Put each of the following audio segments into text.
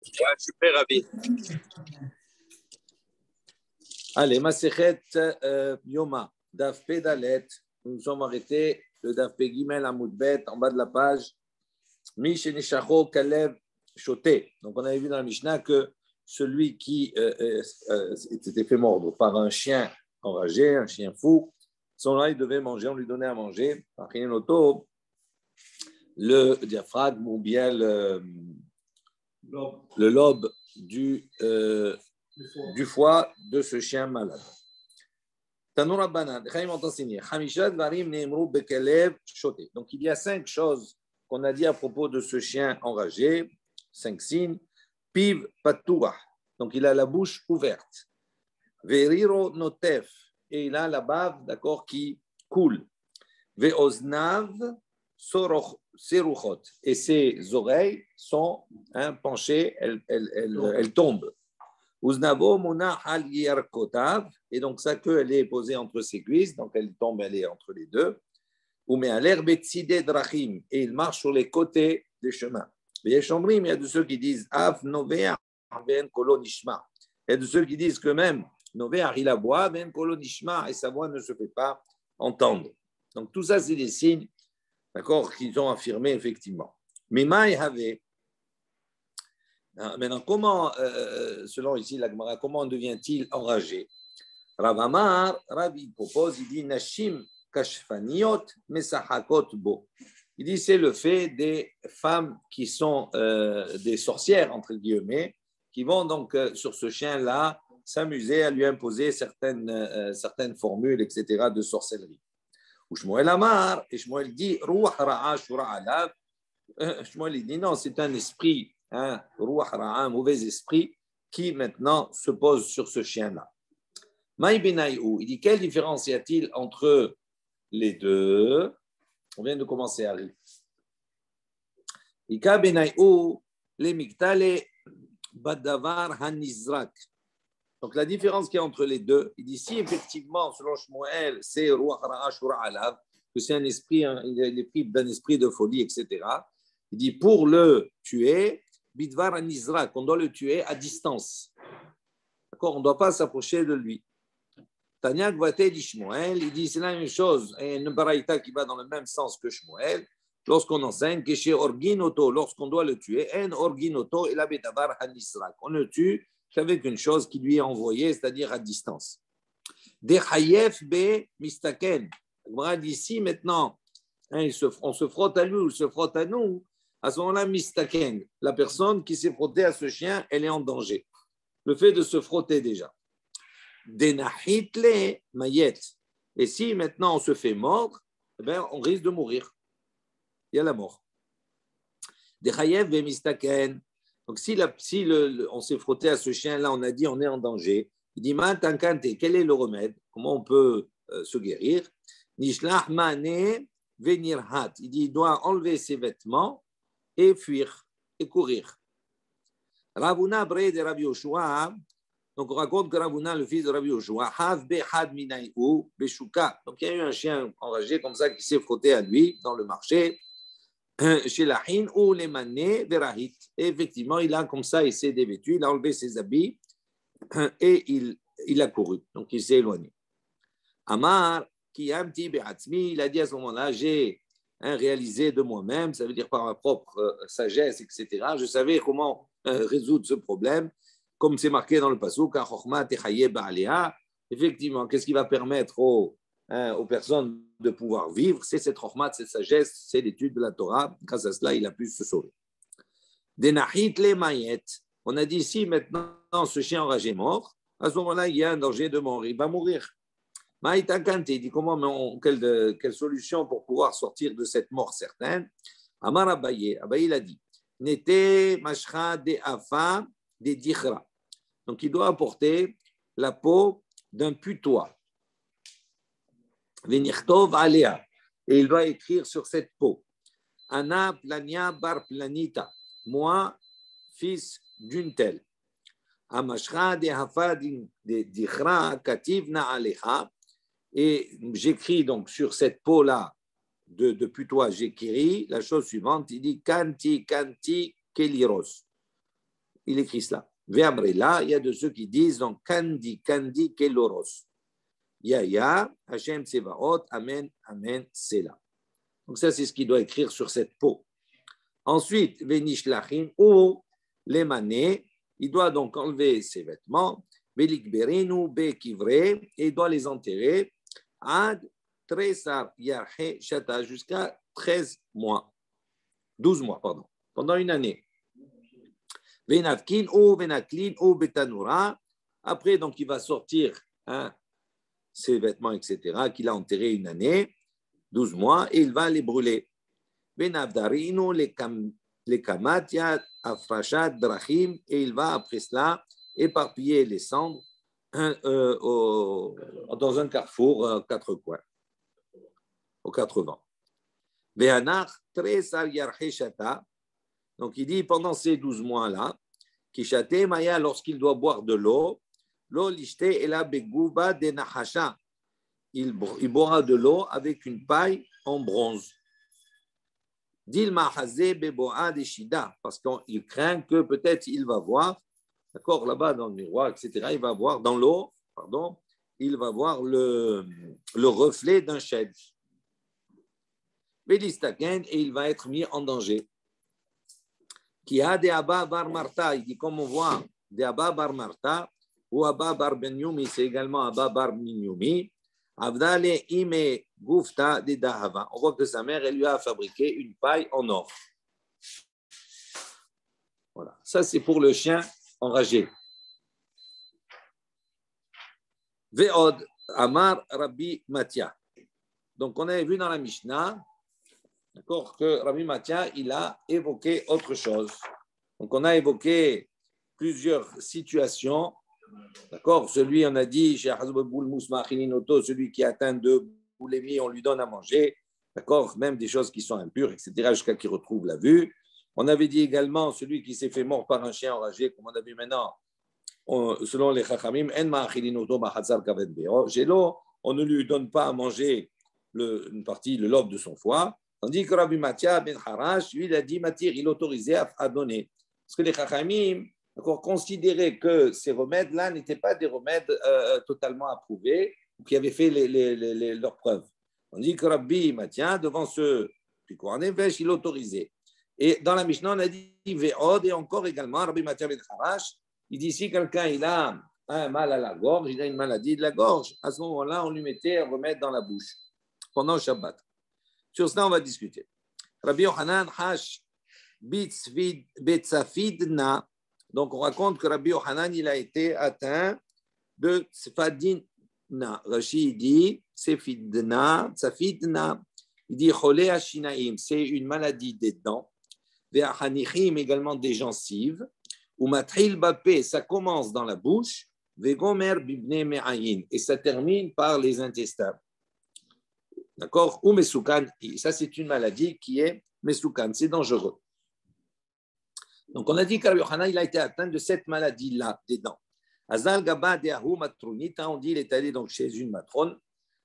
Ouais, super ravi. Allez, Masechet Yoma, Daf Pedalet. Nous nous sommes arrêtés le Daf Pegimel Amoudbet en bas de la page. Mishenishacho Kalev Shoté. Donc, on avait vu dans la Mishnah que celui qui s'était fait mordre par un chien enragé, un chien fou, son il devait manger, on lui donnait à manger. Par Auto, le diaphragme ou bien le lobe du foie de ce chien malade. Tanoura Banan, donc il y a 5 choses qu'on a dit à propos de ce chien enragé, 5 signes. Piv Patoua, donc il a la bouche ouverte. Veriro Notef, et il a la bave, d'accord, qui coule. Veoznav Seruchot, et ses oreilles sont penchées, elles tombent. Uznavo Mona Al Yarkotav, et donc sa queue, elle est posée entre ses cuisses, donc elle tombe, elle est entre les deux. Umealer Betside Drachim, et il marche sur les côtés des chemins. Il y a de ceux qui disent Av Novea Ven Kolo Nishma. Il y a de ceux qui disent que même Novea il aboie Ven Kolo Nishma, et sa voix ne se fait pas entendre. Donc tout ça, c'est des signes, d'accord, qu'ils ont affirmé effectivement. Mais Maï avait. Maintenant, comment, selon ici la Gemara, comment devient-il enragé? Rav Amar, Ravi propose, il dit Nashim kashfaniot mesahakot bo. Il dit c'est le fait des femmes qui sont des sorcières, entre guillemets, qui vont donc sur ce chien-là s'amuser à lui imposer certaines formules, etc., de sorcellerie. Ou Shmuel Amar, et Shmuel dit Ruach ra'a shura alav. Shmuel dit non, c'est un esprit, Ruach ra'a, un mauvais esprit, qui maintenant se pose sur ce chien-là. Maï Benaïou, il dit quelle différence y a-t-il entre les deux? On vient de commencer à lire. Ika Benaïou, les Miktale Badavar Hanizrak. Donc la différence qu'il y a entre les deux, il dit si effectivement, selon Shmuel, c'est Ruach ra'a shura alav, que c'est un esprit, il est pris d'un esprit de folie, etc. Il dit pour le tuer, Bidvar Hanizrak, on doit le tuer à distance. D'accord, on ne doit pas s'approcher de lui. Tanya Gvate dit Shmuel, il dit c'est la même chose, et une baraïta qui va dans le même sens que Shmuel, lorsqu'on enseigne que chez Orginoto, lorsqu'on doit le tuer, en Orginoto et la Bedavar Hanisrak, on ne tue qu'avec une chose qui lui est envoyée, c'est-à-dire à distance. Dechayef be mistaken. D'ici maintenant, on se frotte à lui ou il se frotte à nous, à ce moment-là, mistaken, la personne qui s'est frottée à ce chien, elle est en danger. Le fait de se frotter déjà. Denahitle mayet. Et si maintenant on se fait mordre, eh bien, on risque de mourir. Il y a la mort. Dechayev be mistaken. Donc si on s'est frotté à ce chien-là, on a dit on est en danger. Il dit Matankante, quel est le remède? Comment on peut se guérir? Nishlach mane venirhat. Il dit il doit enlever ses vêtements et fuir et courir. Ravuna bre de Rabbi Yoshua. Donc, on raconte que Ravuna, le fils de Rabbi Yoshua, donc il y a eu un chien enragé comme ça qui s'est frotté à lui dans le marché, chez la Hin ou les mané verahit. Et effectivement, il a comme ça, il s'est dévêtu, il a enlevé ses habits et il a couru. Donc, il s'est éloigné. Amar, Kiyamti Be'atzmi, il a dit à ce moment-là, j'ai réalisé de moi-même, ça veut dire par ma propre sagesse, etc. Je savais comment résoudre ce problème. Comme c'est marqué dans le passouk, effectivement, qu'est-ce qui va permettre aux personnes de pouvoir vivre? C'est cette chokhmat, cette sagesse, c'est l'étude de la Torah. Grâce à cela, il a pu se sauver. Denahit le mayet. On a dit ici, maintenant, ce chien enragé est mort. À ce moment-là, il y a un danger de mort. Il va mourir. Maïtakante, il dit comment, quelle solution pour pouvoir sortir de cette mort certaine? Amar Abaye, Abaye il a dit, Nete mashcha de afa de dichra. Donc, il doit apporter la peau d'un putois. Venirtov alea. Et il doit écrire sur cette peau. Ana plania bar planita. Moi, fils d'une telle. Amashra de hafa de dichra kativna aleha. Et j'écris donc sur cette peau-là de putois, j'écris la chose suivante. Il dit kanti, kanti, keliros. il écrit cela. Ve'amrela, il y a de ceux qui disent donc Kandi, Kandi, Keloros. Ya, Hashem Tsevaot, Amen, Amen, Sela. Donc ça, c'est ce qu'il doit écrire sur cette peau. Ensuite, Venishlachin, ou les manées, il doit donc enlever ses vêtements, Velikberinu, Bekivre, et il doit les enterrer, Ad Tresar Yarhe Shata, jusqu'à 13 mois, 12 mois, pardon, pendant une année. Venatkin ou Venaklin ou Betanura, après, donc, il va sortir ses vêtements, etc., qu'il a enterrés une année, 12 mois, et il va les brûler. Benavdarinu, les kamatia, afrashat, drachim, et il va après cela éparpiller les cendres dans un carrefour, quatre coins, aux quatre vents. Ve'anach, tresar yarcheshata, donc il dit pendant ces 12 mois-là, kishate maya, lorsqu'il doit boire de l'eau, l'eau lishte ela beguba de nahasha, il boira de l'eau avec une paille en bronze. Parce qu'il craint que peut-être il va voir, d'accord, là-bas dans le miroir, etc., il va voir dans l'eau, pardon, il va voir le reflet d'un chef. Et il va être mis en danger. Qui a des Abba Bar Marta, il dit comme on voit, des Abba Bar Marta, ou Abba Bar Ben Yumi, c'est également Abba Bar Ben Yumi. Avdale ime gufta de dahava. On voit que sa mère, elle lui a fabriqué une paille en or. Voilà. Ça, c'est pour le chien enragé. Ve'od amar Rabbi Matia. Donc, on avait vu dans la Mishnah, d'accord, que Rabbi Matia, il a évoqué autre chose. Donc, on a évoqué plusieurs situations. D'accord, celui, on a dit, celui qui atteint de boulémie, on lui donne à manger. D'accord, même des choses qui sont impures, etc., jusqu'à qu'il retrouve la vue. On avait dit également celui qui s'est fait mort par un chien enragé, comme on a vu maintenant, selon les Chachamim, on ne lui donne pas à manger une partie, le lobe de son foie. Tandis que Rabbi Matia ben Harash, lui, il a dit, Matir, il autorisait à donner. Parce que les Chachamim, considérer que ces remèdes-là n'étaient pas des remèdes totalement approuvés ou qui avaient fait leurs preuves. On dit que Rabbi Matia, devant ce Pikoranefesh, il autorisait. Et dans la Mishnah, on a dit Ve'od, et encore également, Rabbi Matia ben Harash, il dit si quelqu'un il a un mal à la gorge, il a une maladie de la gorge, à ce moment-là, on lui mettait un remède dans la bouche pendant le Shabbat. Sur cela, on va discuter. Rabbi Yochanan Hash Betzafidna. Donc, on raconte que Rabbi Yochanan, il a été atteint de Sfadina. Rashi dit, Sfidna, Sfadina. Il dit, Cholé Hashinaim, c'est une maladie des dents. Ve'achanichim, également des gencives. Ou Matril Bapé, ça commence dans la bouche. Ve'gomer Bibne Me'ayin, et ça termine par les intestins. D'accord? Ou Mesoukan, ça c'est une maladie qui est Mesoukan, c'est dangereux. Donc, on a dit que Rabbi Yochanan, il a été atteint de cette maladie-là, des dents. Azal Gaba Deahu Matronita, on dit, il est allé donc chez une matrone.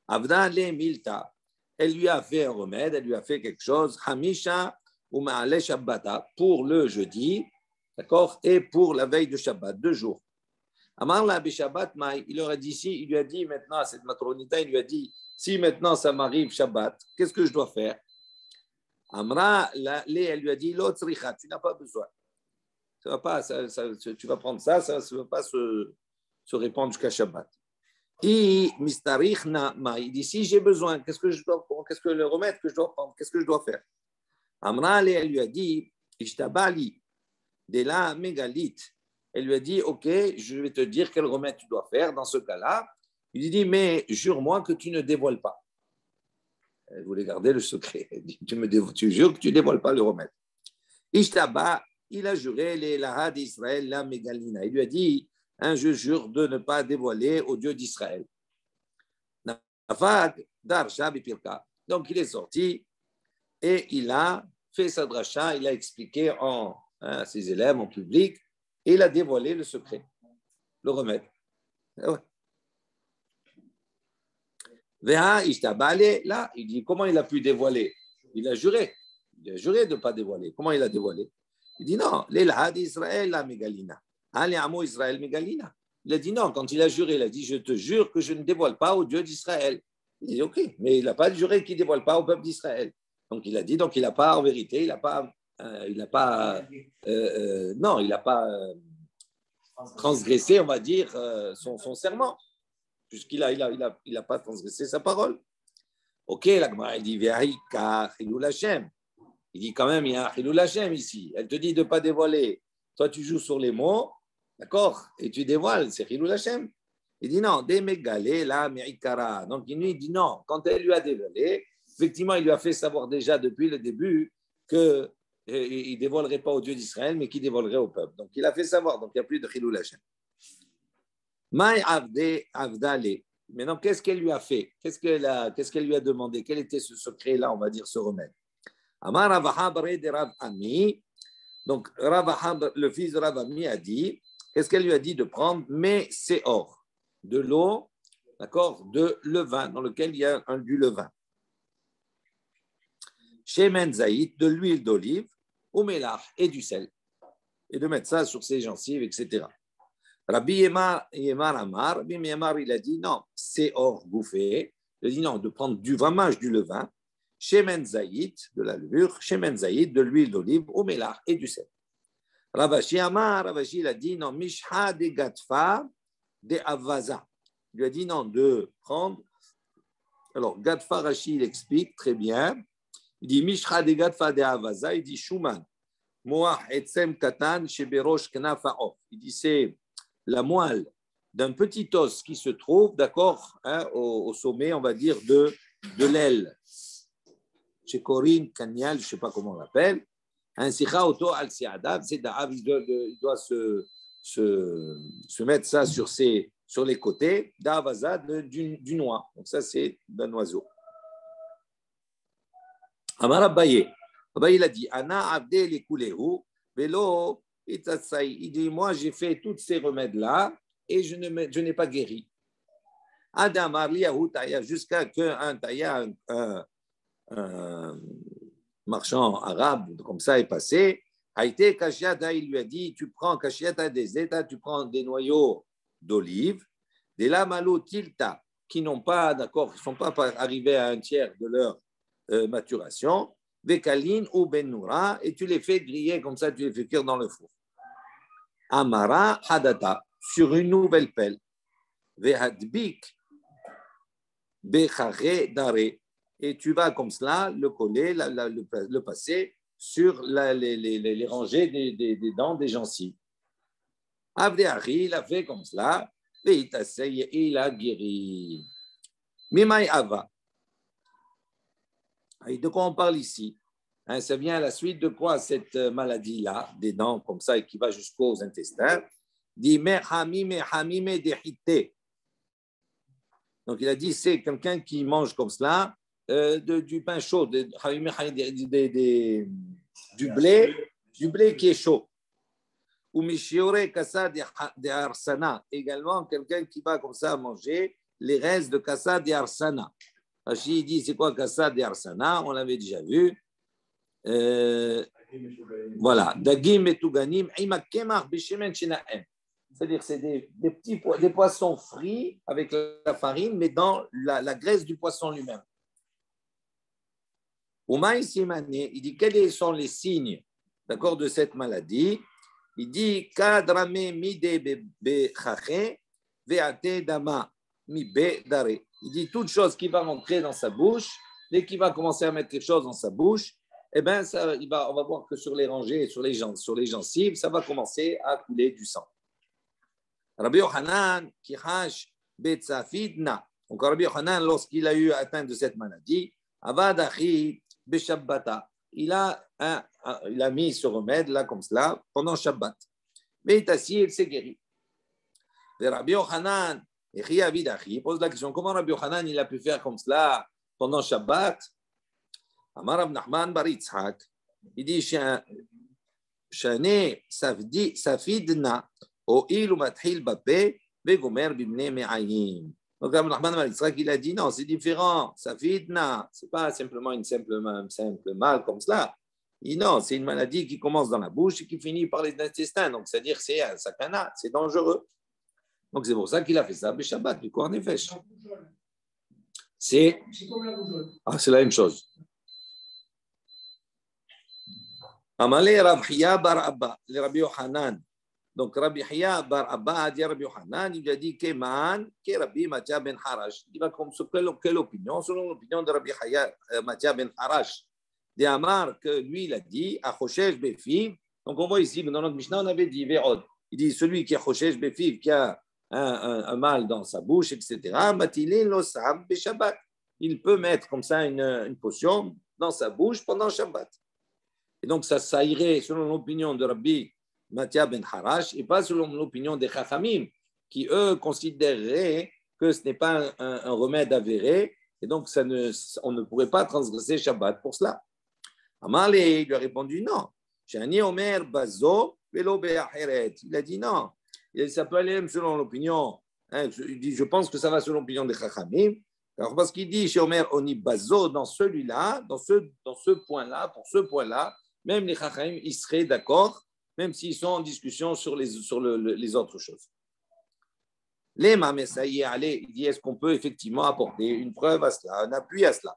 Avda Le Milta, elle lui a fait un remède, elle lui a fait quelque chose. Hamisha ou Ma'ale Shabbata, pour le jeudi, d'accord, et pour la veille de Shabbat, 2 jours. Amar la Shabbat, il leur a dit, si, il lui a dit maintenant à cette matronita, il lui a dit, si maintenant ça m'arrive Shabbat, qu'est-ce que je dois faire? Amra, elle lui a dit, l'autre tu n'as pas besoin. Ça va pas, tu vas prendre ça ne va pas se répandre jusqu'à Shabbat. Il dit si j'ai besoin, qu'est-ce que le remède que je dois prendre, qu'est-ce que je dois faire? Amra, elle lui a dit, Ishtabali, de la mégalite. Elle lui a dit, ok, je vais te dire quel remède tu dois faire dans ce cas-là. Il lui dit, mais jure-moi que tu ne dévoiles pas. Elle voulait garder le secret. Elle dit, tu jures que tu ne dévoiles pas le remède. Ishtaba, il a juré les Laha d'Israël, la Mégalina. Il lui a dit, je jure de ne pas dévoiler au Dieu d'Israël. Donc il est sorti et il a fait sa dracha, il a expliqué à ses élèves en public et il a dévoilé le secret, le remède. Ouais. Là, il dit comment il a pu dévoiler? Il a juré de ne pas dévoiler. Comment il a dévoilé? Il dit non, l'Elhad Israël la Mégalina. Les Amo Israël Mégalina. Il a dit non, quand il a juré, il a dit je te jure que je ne dévoile pas au Dieu d'Israël. Il dit ok, mais il n'a pas juré qu'il ne dévoile pas au peuple d'Israël. Donc il a dit, donc il n'a pas, en vérité, il n'a pas, non, il n'a pas transgressé, on va dire, son serment, puisqu'il a pas transgressé sa parole. Ok, la Gemara, il dit, Ve'aïka Chilul Hashem. Il dit quand même, il y a un Chilul Hashem ici. Elle te dit de ne pas dévoiler. Toi, tu joues sur les mots, d'accord, et tu dévoiles, c'est Chilul Hashem. Il dit non, Demegale, la Me'ikara. Donc il dit non, quand elle lui a dévoilé, effectivement, il lui a fait savoir déjà depuis le début qu'il ne dévoilerait pas au Dieu d'Israël, mais qu'il dévoilerait au peuple. Donc il a fait savoir, donc il n'y a plus de Chilul Hashem. Maï Avde Avdale. Maintenant, qu'est-ce qu'elle lui a fait? Qu'est-ce qu'elle lui a demandé? Quel était ce secret-là, on va dire, ce remède? Amar Ravaha de Rav Ami. Donc, Ravaha, le fils de Rav Ami, a dit, qu'est-ce qu'elle lui a dit de prendre? Mais c'est or, de l'eau, d'accord, de levain, dans lequel il y a du levain. Shemen Zaït, de l'huile d'olive, au mélar et du sel. Et de mettre ça sur ses gencives, etc. Rabbi Yemar Amar, Rabbi Yemar, il a dit non, c'est or bouffé. Il a dit non, de prendre vraiment du levain, Shemen Zaït, de la levure, Shemen Zaït, de l'huile d'olive, au mélar et du sel. Ravashi Amar, Ravashi, il a dit non, Mishha de Gatfa de Avaza. Il lui a dit non, de prendre. Alors, Gatfa, Rashi, il explique très bien. Il dit Mishra de Gatfa de Avaza, il dit Shuman, Moach Etzem Katan, Sheberosh Knafaof. Il dit c'est la moelle d'un petit os qui se trouve, d'accord, hein, au sommet, on va dire, de l'aile. Chez Corinne, Kanyal, je ne sais pas comment on l'appelle. Un sikha auto al siadav, c'est d'Av, il doit se mettre ça sur les côtés, d'Avaza, du noix. Donc ça, c'est d'un oiseau. Amar Abaye. Abaye, il a dit, Ana abde lekulehu, velo itatsai. Il dit, moi, j'ai fait tous ces remèdes-là et je n'ai pas guéri. Adamar liyahu taya, jusqu'à qu'un taya, un marchand arabe comme ça est passé. Haïté kashiata, il lui a dit, tu prends kashiata des états, tu prends des noyaux d'olive, des lamalo tilta, qui n'ont pas, d'accord, ils ne sont pas arrivés à un tiers de leur maturation, Vekaline ou Ben Noura, et tu les fais griller comme ça, tu les fais cuire dans le four. Amara Hadata, sur une nouvelle pelle, Vehadbik Bechare Dare, et tu vas comme cela le coller, le passer sur les rangées des dents des gencives. Avdeari, il a fait comme cela, et il a guéri. Mimai Ava. Et de quoi on parle ici? Hein, ça vient à la suite de quoi cette maladie-là, des dents comme ça, et qui va jusqu'aux intestins? Dit Mehamime dehite. Donc il a dit c'est quelqu'un qui mange comme cela du pain chaud, du blé qui est chaud. Ou Mishiore Kassa de Arsana. Également quelqu'un qui va comme ça manger les restes de Kassa de Arsana. Rachid dit c'est quoi Kassa de Arsana? On l'avait déjà vu. Voilà. Dagim metuganim ima kemach bishemen shenaem. C'est-à-dire c'est des poissons frits avec la farine, mais dans la graisse du poisson lui-même. Oumaï Simane, il dit quels sont les signes, d'accord, de cette maladie? Il dit kadrame mide bechache veate dama mibe dare. Il dit toute chose qui va rentrer dans sa bouche, dès qu'il va commencer à mettre quelque chose dans sa bouche, eh ben on va voir que sur les rangées, sur les gencives, ça va commencer à couler du sang. Rabbi Yochanan, Kihash, Betzafidna. Donc Rabbi Yochanan, lorsqu'il a eu atteint de cette maladie, Avadachi, Beshabbata. Il a mis ce remède là comme cela pendant Shabbat. Mais il est assis, il s'est guéri. Et Rabbi Yochanan, il pose la question, comment Rabbi Yochanan il a pu faire comme cela pendant Shabbat? Amar Rav Nachman bar Yitzhak, il dit, Shane Safidna. Donc, Rav Nachman bar Yitzhak, il a dit non, c'est différent. Safidna, ce n'est pas simplement une simple mal comme cela. Il dit non, c'est une maladie qui commence dans la bouche et qui finit par les intestins. Donc, c'est-à-dire c'est un sakana, c'est dangereux. Donc, c'est pour ça qu'il a fait ça, Shabbat, du coup, en effet. C'est comme la bougeotte. Ah, c'est la même chose. Amalé Rav Hiya bar Abba, le Rabbi Yohanan. Donc, Rabbi Hiya bar Abba a dit à Rabbi Yohanan, il lui a dit Keman, ke Rabbi Matia ben Harash. Il va comme quelle opinion? Selon l'opinion de Rabbi Hiya Matia ben Harash. De Amar, que lui, il a dit, à Choshesh Befiv. Donc, on voit ici que dans notre Mishnah, on avait dit Ve'od. Il dit celui qui a Choshesh Befiv, qui a un mal dans sa bouche, etc. Matilin lo sam be Shabbat. Il peut mettre comme ça une potion dans sa bouche pendant Shabbat. Et donc, ça irait selon l'opinion de Rabbi Matia ben Harash et pas selon l'opinion des Chachamim, qui eux considéreraient que ce n'est pas un remède avéré et donc on ne pourrait pas transgresser Shabbat pour cela. Amalé lui a répondu non. Shani Omer Bazo Velo Be'acheret. Il a dit non. Ça peut aller même selon l'opinion. Il dit je pense que ça va selon l'opinion des Chachamim. Alors, parce qu'il dit chez Omer Oni Bazo, dans celui-là, dans ce point-là, pour ce point-là, même les Chachamim, ils seraient d'accord, même s'ils sont en discussion sur les autres choses. Les Mamessaïe, allez, il dit est-ce qu'on peut effectivement apporter une preuve à cela, un appui à cela?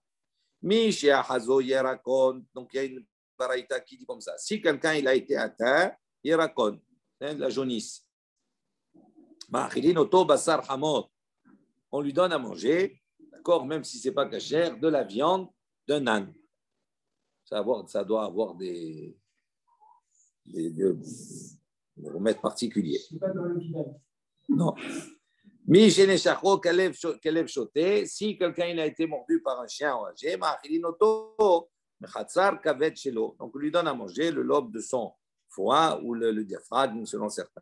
Mishia Hazo Yerakon, donc il y a une baraïta qui dit comme ça si quelqu'un il a été atteint, Yerakon, la jaunisse, Ma'achilin Basar Hamot, on lui donne à manger. D'accord, même si ce n'est pas cachère, de la viande d'un âne. Ça doit avoir des remèdes particuliers. Non. Si quelqu'un il a été mordu par un chien âgé, donc on lui donne à manger le lobe de son foie ou le diaphragme, selon certains.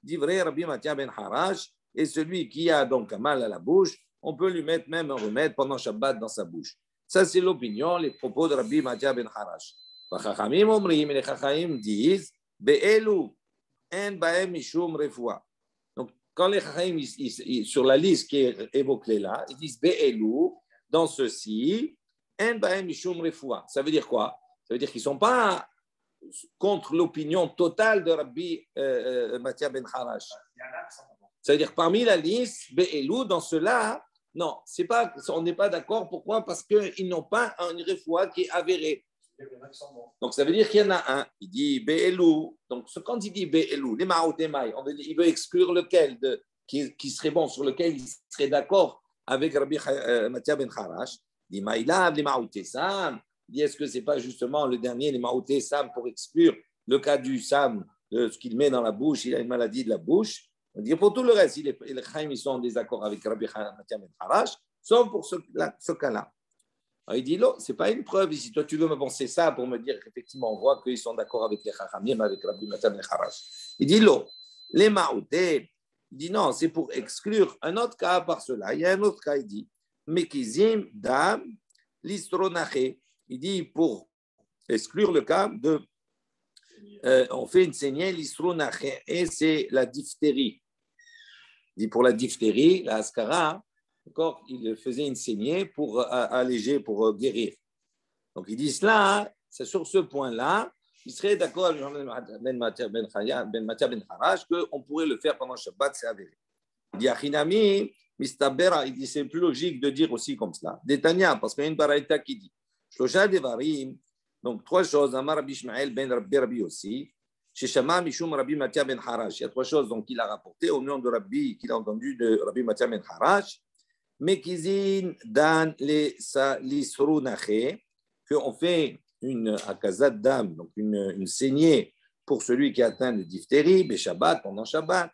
Divrei Rabbi Matia ben Harash, et celui qui a donc un mal à la bouche, on peut lui mettre même un remède pendant Shabbat dans sa bouche. Ça, c'est l'opinion, les propos de Rabbi Matia ben Harash. Les Chachamim disent Be'elu en baem mishum refoua. Donc, quand les Chachamim, sur la liste qui est évoquée là, ils disent Be'elu, dans ceci, en baem mishum refoua. Ça veut dire quoi? Ça veut dire qu'ils ne sont pas contre l'opinion totale de Rabbi Matia ben Harash. C'est-à-dire parmi la liste, Be'elou, dans cela, non, on n'est pas d'accord. Pourquoi? Parce qu'ils n'ont pas une refoua qui est avérée. Donc ça veut dire qu'il y en a un. Il dit Be'elou. Donc quand il dit Be'elou, les Ma'otemai, il veut exclure lequel qui serait bon, sur lequel il serait d'accord avec Rabbi Matia ben Harash. Il dit Maïlav, les Ma'otesam. Il dit, est-ce que ce n'est pas justement le dernier, les Maouté Sam, pour exclure le cas du Sam, de ce qu'il met dans la bouche, il a une maladie de la bouche. On dit, pour tout le reste, les Chaim, ils sont en désaccord avec Rabbi Matia ben Harash, sauf pour ce cas-là. Alors, il dit, non, ce n'est pas une preuve ici. Toi, tu veux me penser ça pour me dire qu'effectivement, on voit qu'ils sont d'accord avec les Chachamim, avec Rabbi Matia ben Harash. Il dit, non, les Maouté, il dit, non, c'est pour exclure un autre cas par cela. Il y a un autre cas, il dit, Mekizim, Dam, Listronaché. Il dit pour exclure le cas de. On fait une saignée, l'istronaché, et c'est la diphtérie. Il dit pour la diphtérie, la ascara, d'accord, il faisait une saignée pour alléger, pour guérir. Donc il dit cela, c'est sur ce point-là, il serait d'accord avec Ben Matia ben Harash qu'on pourrait le faire pendant Shabbat, c'est avéré. Il dit Achinami, Mistabera, il dit c'est plus logique de dire aussi comme cela. Détania, parce qu'il y a une baraïta qui dit. Donc, trois choses. Amar Rabbi Ishmael ben Rabbi aussi. Chez Shama Mishum Rabbi Matia ben Harash. Il y a trois choses donc, qu'il a rapportées au nom de Rabbi, qu'il a entendu de Rabbi Matia ben Harash. Mekizin dan l'isru naché, qu'on fait une akazat dam, donc une saignée pour celui qui atteint de diphtérie, Shabbat, pendant Shabbat.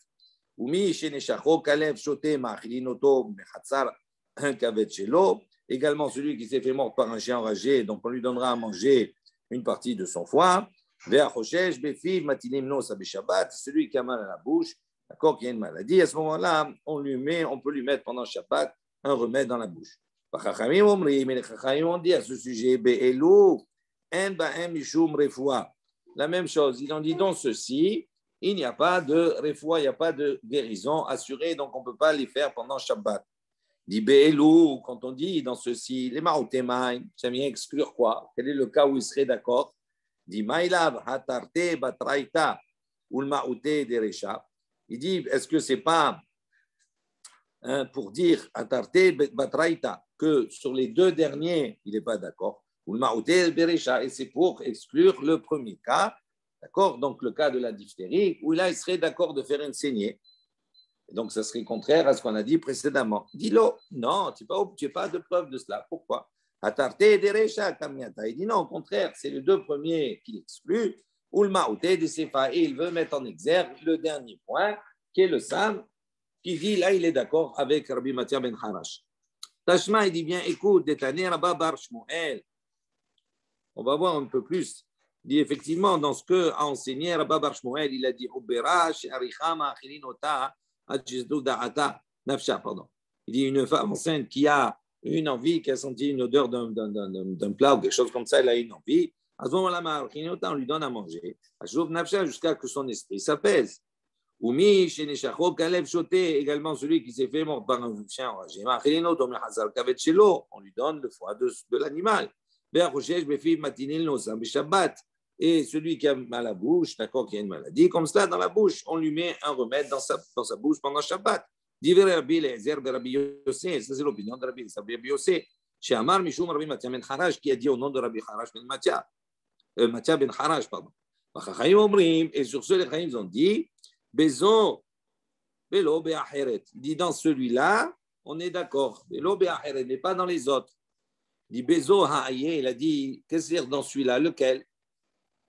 Umi sheneshacho kalev shote ma'achilinoto mechatzar un kavet shelo. Également, celui qui s'est fait mort par un chien enragé, donc on lui donnera à manger une partie de son foie. Celui qui a mal à la bouche, d'accord, qui a une maladie, à ce moment-là, on peut lui mettre pendant Shabbat un remède dans la bouche. Mais les Chachamim ont dit à ce sujet, la même chose, ils ont dit dans ceci, il n'y a pas de refoua, il n'y a pas de guérison assurée, donc on ne peut pas les faire pendant Shabbat. Dit Be'elou, quand on dit dans ceci, les Maoutemain, ça vient exclure quoi? Quel est le cas où il serait d'accord? Dit Maïlav, Hatarte, Batraïta, ou le Maouté, Derecha. Il dit, est-ce que c'est pas pour dire Hatarte, Batraïta, que sur les deux derniers, il n'est pas d'accord? Ou le Maouté, Derecha, et c'est pour exclure le premier cas, d'accord? Donc le cas de la diphtérie, où là, il serait d'accord de faire une saignée. Donc, ça serait contraire à ce qu'on a dit précédemment. Dis-le, non, tu n'as pas de preuve de cela. Pourquoi? Il dit non, au contraire, c'est les deux premiers qu'il exclut. Et il veut mettre en exergue le dernier point, qui est le Sam, qui dit là, il est d'accord avec Rabbi Matia ben Harash. Tashma, il dit bien, écoute, Détané Rabba bar Shmuel. On va voir un peu plus. Il dit effectivement, dans ce qu'a enseigné Rabba bar Shmuel, il a dit Uberash, Arichama, Achilinota. Pardon. Il dit une femme enceinte qui a une envie, qui a senti une odeur d'un plat ou quelque chose comme ça, elle a une envie. À ce moment-là, on lui donne à manger. Jusqu'à que son esprit s'apaise. Oumi, chez Neshachot, Kalev Choté, également celui qui s'est fait mort par un chien enragé. On lui donne le foie de l'animal. Et celui qui a mal à la bouche, d'accord, qui a une maladie, comme cela, dans la bouche, on lui met un remède dans sa bouche pendant Shabbat. Rabbi Eliezer de Rabbi Yossé, ça c'est l'opinion de Rabbi Yossé. Chez Amar Mishum Rabbi Matia ben Harash, qui a dit au nom de Rabbi Harash ben Matia, Matia ben Harash, pardon. Et sur ce, les Chaim ont dit, Bezo, Belo Be'acheret. Il dit dans celui-là, on est d'accord, Belo Be'acheret, mais pas dans les autres. Il dit Bezo Ha'aye, il a dit, qu'est-ce que c'est dans celui-là, lequel?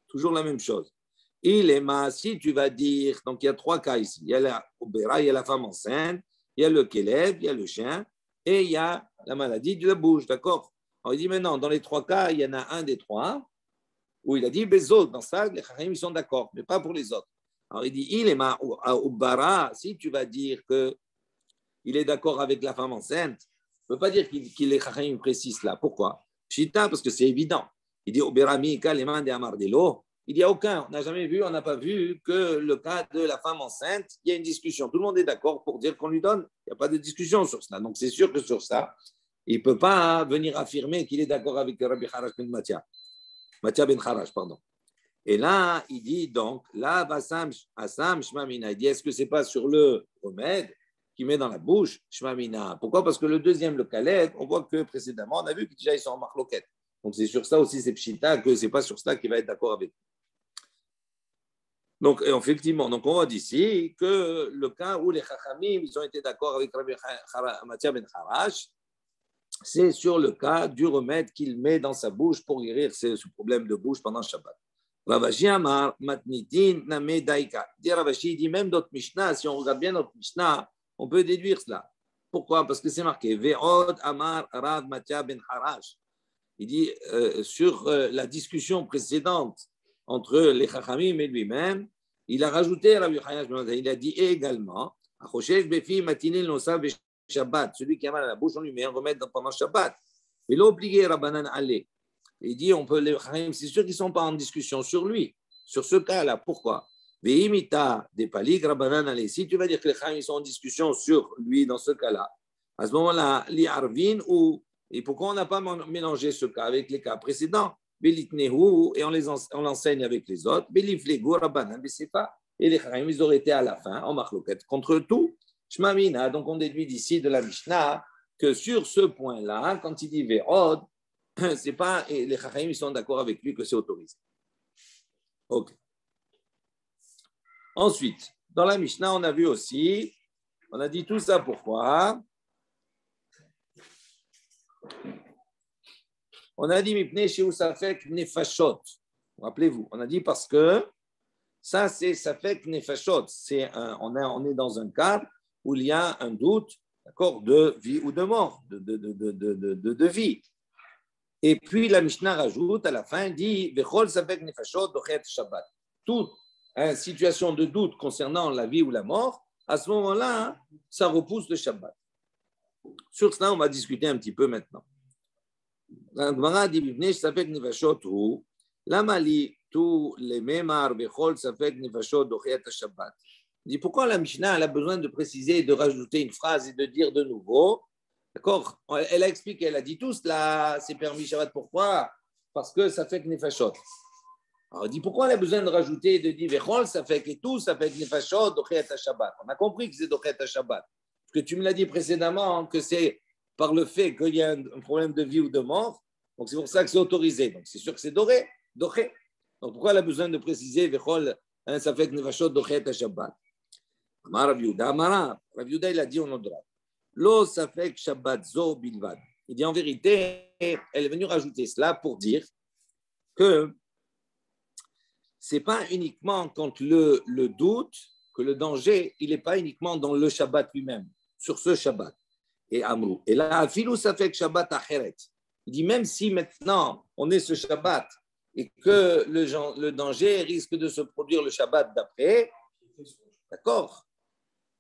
Toujours la même chose. Il est ma, si tu vas dire, donc il y a trois cas ici. Il y a la obéra, il y a la femme enceinte, il y a le kélev, il y a le chien, et il y a la maladie de la bouche, d'accord? Alors il dit maintenant, dans les trois cas, il y en a un des trois où il a dit Bezot, dans ça, les Chachamim ils sont d'accord, mais pas pour les autres. Alors il dit, il est ma obara, si tu vas dire qu'il est d'accord avec la femme enceinte, ne peut pas dire qu'il est Chachamim précise là. Pourquoi? Chita, parce que c'est évident. Il dit obéra mika les mains de amardelo. Il n'y a aucun, on n'a jamais vu, on n'a pas vu que le cas de la femme enceinte, il y a une discussion. Tout le monde est d'accord pour dire qu'on lui donne. Il n'y a pas de discussion sur cela. Donc c'est sûr que sur ça, il ne peut pas venir affirmer qu'il est d'accord avec Rabbi Harash ben Matia ben Harash, pardon. Et là, il dit donc, là, Assam Shmamina, il dit, est-ce que ce n'est pas sur le remède qu'il met dans la bouche, Shmamina? Pourquoi? Parce que le deuxième, le Khaled, on voit que précédemment, on a vu que déjà ils sont en marloquette. Donc c'est sur ça aussi, c'est Pshita, que ce n'est pas sur cela qu'il va être d'accord avec. Donc, effectivement, donc on voit d'ici que le cas où les Chachamim, ils ont été d'accord avec Rabbi Matia ben Harash, c'est sur le cas du remède qu'il met dans sa bouche pour guérir ce problème de bouche pendant Shabbat. Ravashi Amar, Matnitin, Name Daika. Ravashi dit même d'autres Mishnah, si on regarde bien notre Mishnah, on peut déduire cela. Pourquoi? Parce que c'est marqué Ve'od Amar Rav Matia ben Harash. Il dit sur la discussion précédente entre les Chachamim et lui-même, il a rajouté, il a dit également, celui qui a mal à la bouche, on lui met un remède pendant Shabbat. Il a obligé Rabbanan aller. Il dit, on peut, les Chachamim, c'est sûr qu'ils ne sont pas en discussion sur lui, sur ce cas-là. Pourquoi? Veimita des palik Rabbanan aller. Si tu vas dire que les Chachamim sont en discussion sur lui dans ce cas-là, à ce moment-là, li Arvin ou et pourquoi on n'a pas mélangé ce cas avec les cas précédents? Et on l'enseigne avec les autres. Et les Chachamim, ils auraient été à la fin en marloquette contre tout. Shmamina, donc on déduit d'ici de la Mishnah que sur ce point-là, quand il dit Ve'od, c'est pas, et les Chachamim, ils sont d'accord avec lui que c'est autorisé. Ok. Ensuite, dans la Mishnah, on a vu aussi, on a dit tout ça pourquoi? On a dit Mipnei chez Safek Nefashot. Rappelez-vous, on a dit parce que ça c'est Safek Nefashot. On est dans un cadre où il y a un doute, d'accord, de vie ou de mort, de vie. Et puis la Mishnah rajoute à la fin, dit Vechol Safek Nefashot dochet Shabbat. Toute situation de doute concernant la vie ou la mort, à ce moment-là, ça repousse le Shabbat. Sur cela, on va discuter un petit peu maintenant. L'Agmara dit Bibnei Safek Nefashot hu lama li tu le memar bechol Safek Nefashot dochet Shabbat. Il dit pourquoi la Mishnah elle a besoin de préciser, de rajouter une phrase et de dire de nouveau D'accord? Elle a expliqué, elle a dit tout cela, c'est permis Shabbat. Pourquoi? Parce que ça fait que Nefashot. Alors, on dit pourquoi elle a besoin de rajouter, de dire Vechol, ça fait que tout, ça fait que Nefashot, Dochet Shabbat. On a compris que c'est Dochet Shabbat. Parce que tu me l'as dit précédemment, hein, que c'est par le fait qu'il y a un problème de vie ou de mort. Donc, c'est pour ça que c'est autorisé. Donc, c'est sûr que c'est Doré, Dochet. Donc, pourquoi elle a besoin de préciser Vechol, hein, ça fait que Nefashot, Dochet Shabbat? Rav Yehuda, il a dit au nom de Rav. Lo safek Shabbat zo bilvad. Il dit en vérité, elle est venue rajouter cela pour dire que c'est pas uniquement quand le doute, que le danger, il n'est pas uniquement dans le Shabbat lui-même, sur ce Shabbat. Et Amrou. Et là, filou safek Shabbat acheret. Il dit même si maintenant on est ce Shabbat et que le danger risque de se produire le Shabbat d'après, d'accord?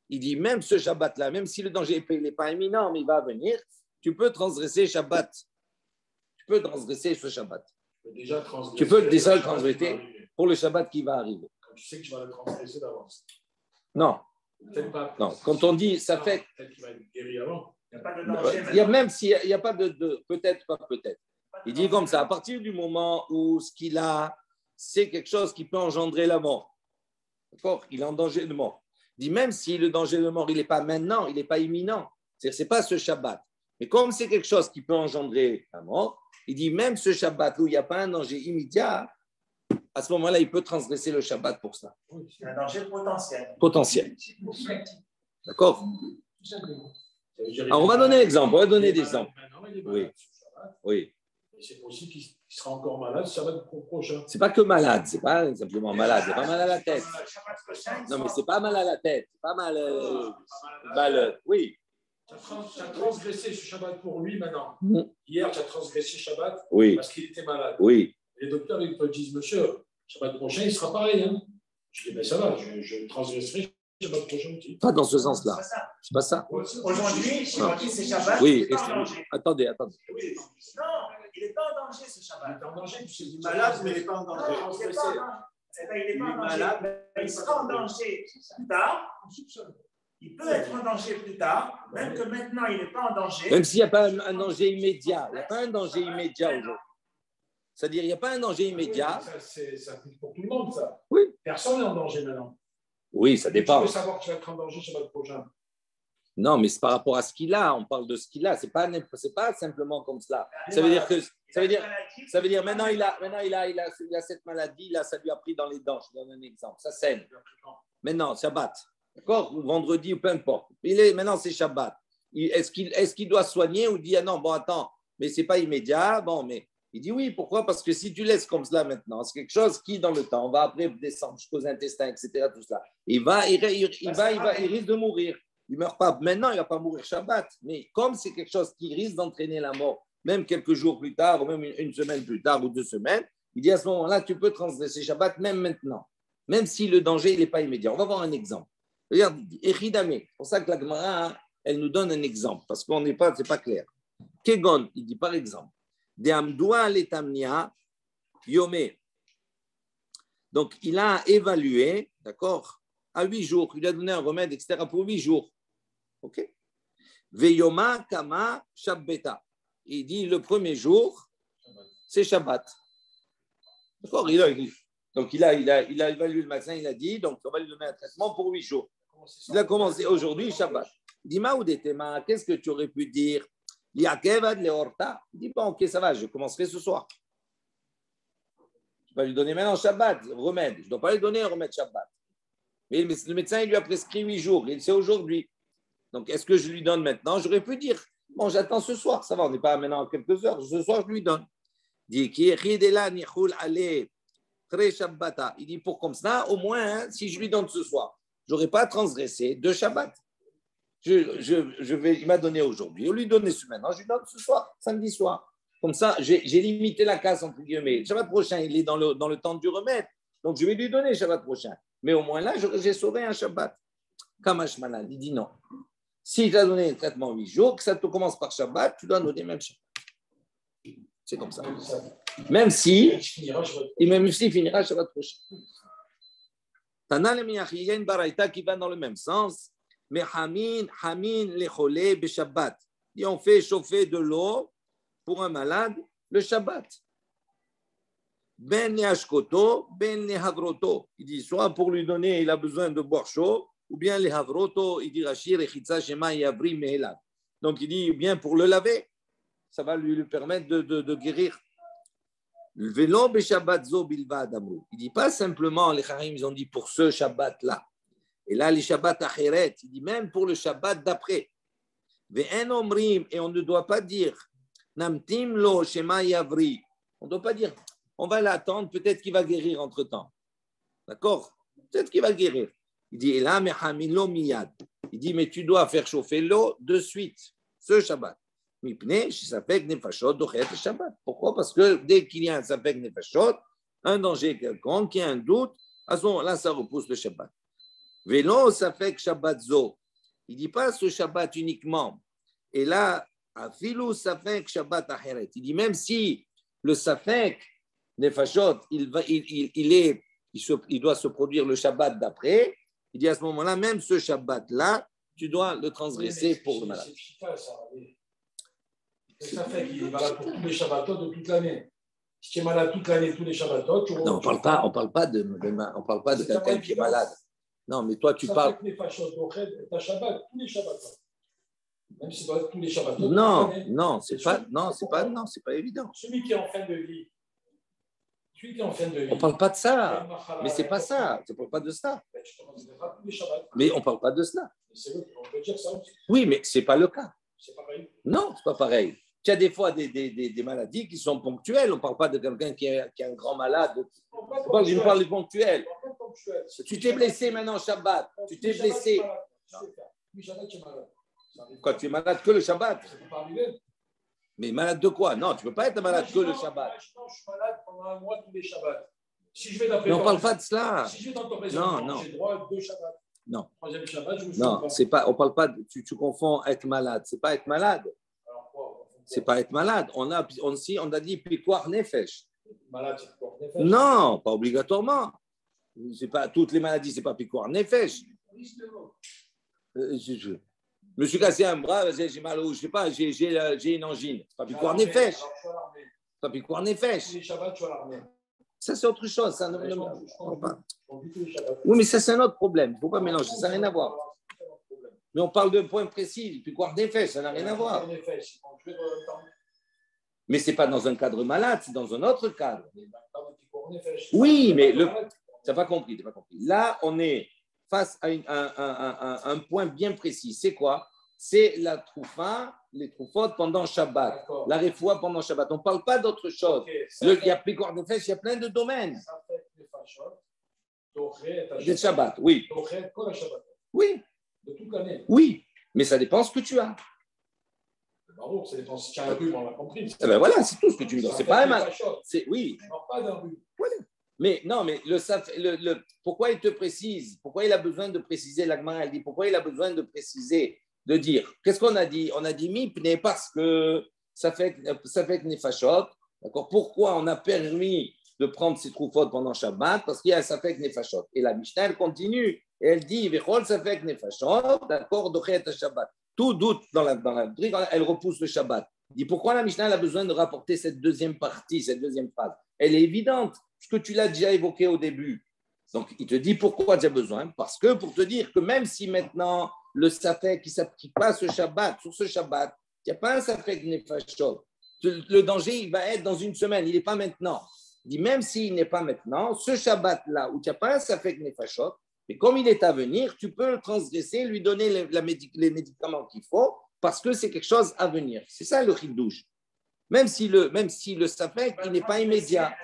Il dit même ce Shabbat-là, même si le danger n'est pas imminent, mais il va venir, tu peux transgresser Shabbat. Tu peux transgresser ce Shabbat. Tu peux déjà le transgresser pour le Shabbat qui va arriver. Quand tu sais que tu vas le transgresser d'avance. Non. Pas. Non. Quand on dit ça fait. Peut-être qu'il va être guéri avant. Il n'y a pas de danger. Il y a même s'il n'y a pas de peut-être, pas peut-être. Il dit comme ça, à partir du moment où ce qu'il a, c'est quelque chose qui peut engendrer la mort. D'accord? Il est en danger de mort. Il dit même si le danger de mort, il n'est pas maintenant, il n'est pas imminent. C'est-à-dire, ce n'est pas ce Shabbat. Mais comme c'est quelque chose qui peut engendrer la mort, il dit même ce Shabbat où il n'y a pas un danger immédiat, à ce moment-là, il peut transgresser le Shabbat pour ça. C'est un danger potentiel. Potentiel. D'accord? Alors, on va donner l'exemple. On va donner des exemples. Oui. Oui. C'est possible qu'il sera encore malade, ça va être prochain. C'est pas que malade, c'est pas simplement malade, c'est pas mal à la tête. Non, mais c'est pas mal à la tête, c'est pas mal. Oui. Tu as transgressé ce Shabbat pour lui maintenant. Hier, tu as transgressé Shabbat parce qu'il était malade. Oui. Les docteurs ils te disent, monsieur, Shabbat prochain, il sera pareil. Hein. Je dis, mais ça va, je transgresserai Shabbat prochain aussi. Pas dans ce sens-là. C'est pas ça. Aujourd'hui, c'est Shabbat. Oui, attendez. Oui. Non, il n'est pas en danger ce Shabbat. Il est en danger, tu sais. Il est malade, mais il n'est pas en danger. Non, il n'est pas en danger. Il n'est pas en danger. Il sera en danger plus tard. Il peut être en danger plus tard, même que maintenant il n'est pas en danger. Même s'il n'y a pas un danger immédiat. Il n'y a pas un danger immédiat aujourd'hui. C'est-à-dire, il n'y a pas un danger immédiat. Oui, ça applique pour tout le monde, ça. Oui. Personne n'est en danger maintenant. Oui, ça dépend. Tu veux savoir que tu vas être en danger sur le prochain. Non, mais c'est par rapport à ce qu'il a. On parle de ce qu'il a. C'est pas simplement comme cela. Ça veut dire maintenant il a cette maladie. Là, ça lui a pris dans les dents. Je donne un exemple. Ça saigne. Maintenant, Shabbat. D'accord? Ou vendredi ou peu importe. Maintenant, c'est Shabbat. Est-ce qu'il doit soigner ou dit ah non, bon, attends, mais ce n'est pas immédiat. Bon, mais il dit oui. Pourquoi? Parce que si tu laisses comme cela maintenant, c'est quelque chose qui, dans le temps, on va après descendre jusqu'aux intestins, etc. Tout cela. Il risque de mourir. Il ne meurt pas maintenant, il ne va pas mourir Shabbat. Mais comme c'est quelque chose qui risque d'entraîner la mort, même quelques jours plus tard, ou même une semaine plus tard, ou 2 semaines, il dit à ce moment-là, tu peux transgresser Shabbat même maintenant, même si le danger n'est pas immédiat. On va voir un exemple. Regarde, il dit, Echidame. C'est pour ça que la Gemara, elle nous donne un exemple, parce qu'on n'est pas, c'est pas clair. Kegon, il dit par exemple, De Amdoua letamnia yomé. Donc, il a évalué, d'accord, à 8 jours. Il a donné un remède, etc., pour 8 jours. OK? Veyoma kama shabbeta. Il dit le premier jour, c'est Shabbat. D'accord? Donc, il a évalué le médecin, il a dit, donc on va lui donner un traitement pour 8 jours. Il a commencé aujourd'hui, Shabbat. Il dit, Maoudetema, qu'est-ce que tu aurais pu dire? Liakevad leorta. Il dit, bon, ok, ça va, je commencerai ce soir. Je vais lui donner maintenant Shabbat, remède. Je ne dois pas lui donner un remède Shabbat. Mais le médecin, il lui a prescrit 8 jours. Il sait aujourd'hui. Donc, est-ce que je lui donne maintenant? J'aurais pu dire, bon, j'attends ce soir. Ça va, on n'est pas maintenant à quelques heures. Ce soir, je lui donne. Il dit, pour comme ça, au moins, hein, si je lui donne ce soir, je n'aurai pas transgressé de Shabbat. Il m'a donné aujourd'hui. On lui donne ce maintenant, je lui donne ce soir, samedi soir. Comme ça, j'ai limité la casse, entre guillemets. Shabbat prochain, il est dans le temps du remède. Donc, je vais lui donner Shabbat prochain. Mais au moins là, j'ai sauvé un Shabbat. Kamash Malan, il dit non. Si tu as donné un traitement 8 jours, que ça te commence par Shabbat, tu dois donner même Shabbat. C'est comme ça. Même si il finira Shabbat prochain. Tana le Miach, il y a une baraita qui va dans le même sens. Mais Hamin le Cholé be Shabbat. Et on fait chauffer de l'eau pour un malade le Shabbat. Ben Ashkoto, ben Havroto. Il dit soit pour lui donner, il a besoin de boire chaud, ou bien les Havroto, il dit Rachir et Chitza Shema Yavri Mehelav. Donc il dit bien pour le laver, ça va lui permettre de guérir. Le vélo be Shabbat zo bilvad amru. Il dit pas simplement les Charim, ils ont dit pour ce Shabbat là. Et là les Shabbat acheret, il dit même pour le Shabbat d'après. Ve'en omrim, et on ne doit pas dire namtim lo shema yavri. On ne doit pas dire on va l'attendre, peut-être qu'il va guérir entre-temps. D'accord? Peut-être qu'il va guérir. Il dit, là, miyad. Il dit, mais tu dois faire chauffer l'eau de suite, ce Shabbat. Pourquoi? Parce que dès qu'il y a un safek nefashot, un danger quelconque, qu'il y a un doute, à ce moment-là, ça repousse le Shabbat. Vélo safek Shabbat zo. Il ne dit pas ce Shabbat uniquement. Et là, afilu safek Shabbat acheret. Il dit, même si le safek nefashot, il doit se produire le Shabbat d'après. Il dit à ce moment-là, même ce Shabbat-là, tu dois le transgresser pour le malade. Ça fait qu'il est malade pour tous les Shabbatot de toute l'année. Si tu es malade toute l'année, tous les Shabbatot, non, on parle pas de quelqu'un qui est malade. Non, mais toi, tu parles. Ta Shabbat, tous les Shabbatot. Même si c'est tous les Shabbatot. Non, c'est pas évident. Celui qui est en fin de vie. On ne parle pas de ça, mais c'est pas ça. On ne parle pas de ça. Mais on ne parle pas de cela. Oui, mais ce n'est pas le cas. C'est pareil. Non, ce n'est pas pareil. Tu as des fois des maladies qui sont ponctuelles. On ne parle pas de quelqu'un qui est un grand malade. Je parle de ponctuel. Tu t'es blessé maintenant, Shabbat. Tu t'es blessé. Quand tu es malade que le Shabbat. Mais malade de quoi? Non, tu ne peux pas être malade que le Shabbat. Je suis malade pendant un mois tous les Shabbats. Si je vais mais on ne parle pas de cela. Si je vais dans ton raisonnement, j'ai droit à 2 Shabbats. Non. Troisième Shabbat, je me suis non, c'est pas, on parle pas. Tu confonds être malade. C'est pas être malade. Alors quoi? C'est pas être malade. On a dit piquoir nefesh. Malade, c'est piquoir nefesh. Non, pas obligatoirement. C'est pas toutes les maladies, c'est pas piquoir nefesh. Je me suis cassé un bras, j'ai mal au, je sais pas, j'ai une angine. C'est pas piquoir nefesh. C'est pas piquoir nefesh. Les Shabbats, tu vas l'armée. Ça, c'est autre chose. Ça, oui, mais ça, c'est un autre problème. Il ne faut pas mélanger. Ça n'a rien à voir. Mais on parle d'un point précis. Piquoir nefesh, ça n'a rien à voir. Mais ce n'est pas dans un cadre malade, c'est dans un autre cadre. Oui, mais tu n'as pas compris. Là, on est face à un point bien précis. C'est quoi? C'est la troufa, les troufotes pendant Shabbat. D'accord. La refoua pendant Shabbat. On ne parle pas d'autre chose. Okay, il y a piquoir de fèche, il y a plein de domaines. De Shabbat, oui. Oui. De toute l'année. Oui, mais ça dépend ce que tu as. Bravo, ça dépend si tu as un rhume, on l'a compris. Eh ben voilà, c'est tout ce que tu me donnes. C'est pas un mal. Oui. Pas d'un rhume. Voilà. Mais non, mais pourquoi il te précise? Pourquoi il a besoin de préciser? L'Agmara, elle dit pourquoi il a besoin de préciser, de dire. Qu'est-ce qu'on a dit? On a dit mipne parce que ça fait nefashot. D'accord? Pourquoi on a permis de prendre ces troufotes pendant Shabbat? Parce qu'il y a ça fait nefashot. Et la Mishnah, elle continue. Et elle dit vechol ça fait nefashot. D'accord? Dochet Shabbat. Tout doute dans la elle repousse le Shabbat. Il dit pourquoi la Mishnah elle a besoin de rapporter cette deuxième partie, cette deuxième phrase? Elle est évidente. Ce que tu l'as déjà évoqué au début. Donc, il te dit pourquoi tu as besoin. Parce que pour te dire que même si maintenant le safek qui ne s'applique pas sur ce Shabbat, il n'y a pas un safek nefashot. Le danger, il va être dans une semaine. Il n'est pas maintenant. Il dit même s'il n'est pas maintenant, ce Shabbat-là où tu n'as pas un safek nefashot, mais comme il est à venir, tu peux le transgresser, lui donner les médicaments qu'il faut parce que c'est quelque chose à venir. C'est ça le chidouche. Même si le safek, il n'est pas immédiat.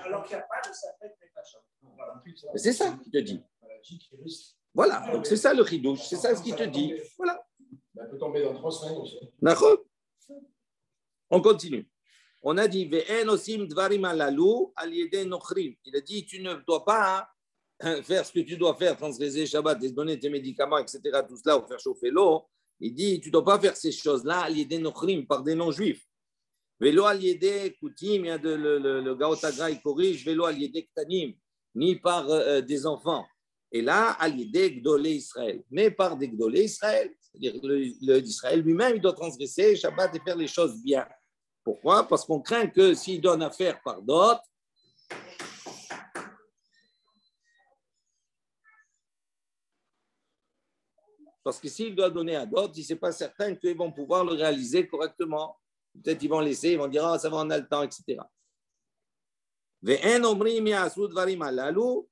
Alors qu'il n'y a pas de safek nefashot. C'est ça qu'il te dit. Voilà, donc c'est ça le chidouche, c'est ça ce qu'il te dit. Voilà. Elle peut tomber dans 3 semaines aussi. D'accord. On continue. On a dit ve'en osim dvarim alalu al yedei nochrim. Il a dit tu ne dois pas faire ce que tu dois faire, transgresser Shabbat, et donner tes médicaments, etc. Tout cela, ou faire chauffer l'eau. Il dit tu ne dois pas faire ces choses-là al yedei nochrim par des non-juifs. Vélo al yedei kutim, il y a le Gaotagra, il corrige vélo al yedei ktanim, ni par des enfants. Et là, al yedei gdolei Israël, mais par des gdolei Israël. C'est-à-dire l'Israël lui-même, il doit transgresser Shabbat et faire les choses bien. Pourquoi? Parce qu'on craint que s'il donne à faire par d'autres, parce que s'il doit donner à d'autres, il n'est pas certain qu'ils vont pouvoir le réaliser correctement. Peut-être ils vont laisser, ils vont dire, ah, ça va, on a le temps, etc. ואין אומרים יעשו דברים הללו,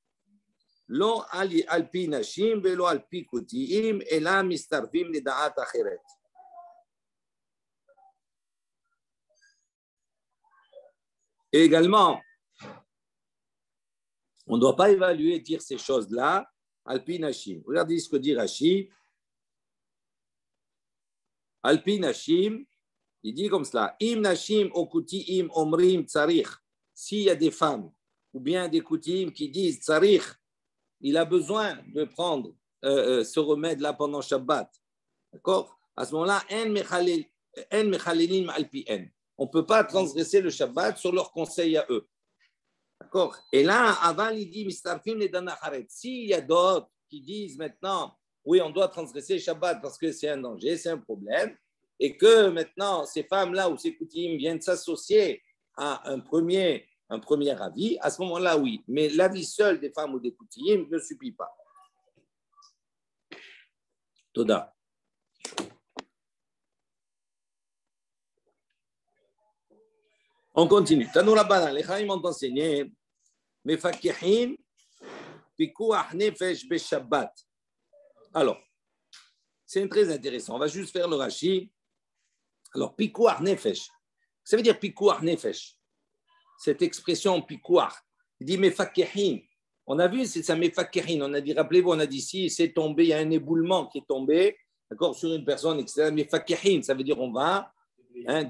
לא על פי נשים ולא על פי קוטיים, אלא מצטרפים לדעת אחרת. Et également, on ne doit pas évaluer et dire ces choses-là, Alpi Nashim. Regardez ce que dit Rashi. Alpi Nashim, il dit comme cela, Im Nashim okuti im omrim tsarich. S'il y a des femmes ou bien des koutim qui disent tsarich, il a besoin de prendre ce remède-là pendant Shabbat. D'accord? À ce moment-là, en mechalelim alpi en. On ne peut pas transgresser le Shabbat sur leurs conseils à eux. D'accord? Et là, avant, il dit mistarfim les danacharet. S'il y a d'autres qui disent maintenant, oui, on doit transgresser le Shabbat parce que c'est un danger, c'est un problème, et que maintenant, ces femmes-là ou ces koutim viennent s'associer à un premier avis, à ce moment-là, oui. Mais l'avis seul des femmes ou des koutim ne suffit pas. Toda. On continue. Tanou Rabbanan, les Chaim ont enseigné Mefakehin Pikuach Nefesh Beshabbat. Alors, c'est très intéressant. On va juste faire le Rashi. Alors, Pikuach Nefesh. Ça veut dire Pikuach Nefesh. Cette expression Pikuach. Il dit Mefakehin. On a vu, c'est ça Mefakehin. On a dit, rappelez-vous, on a dit si c'est tombé, il y a un éboulement qui est tombé, d'accord, sur une personne, etc. Mefakehin, ça veut dire on va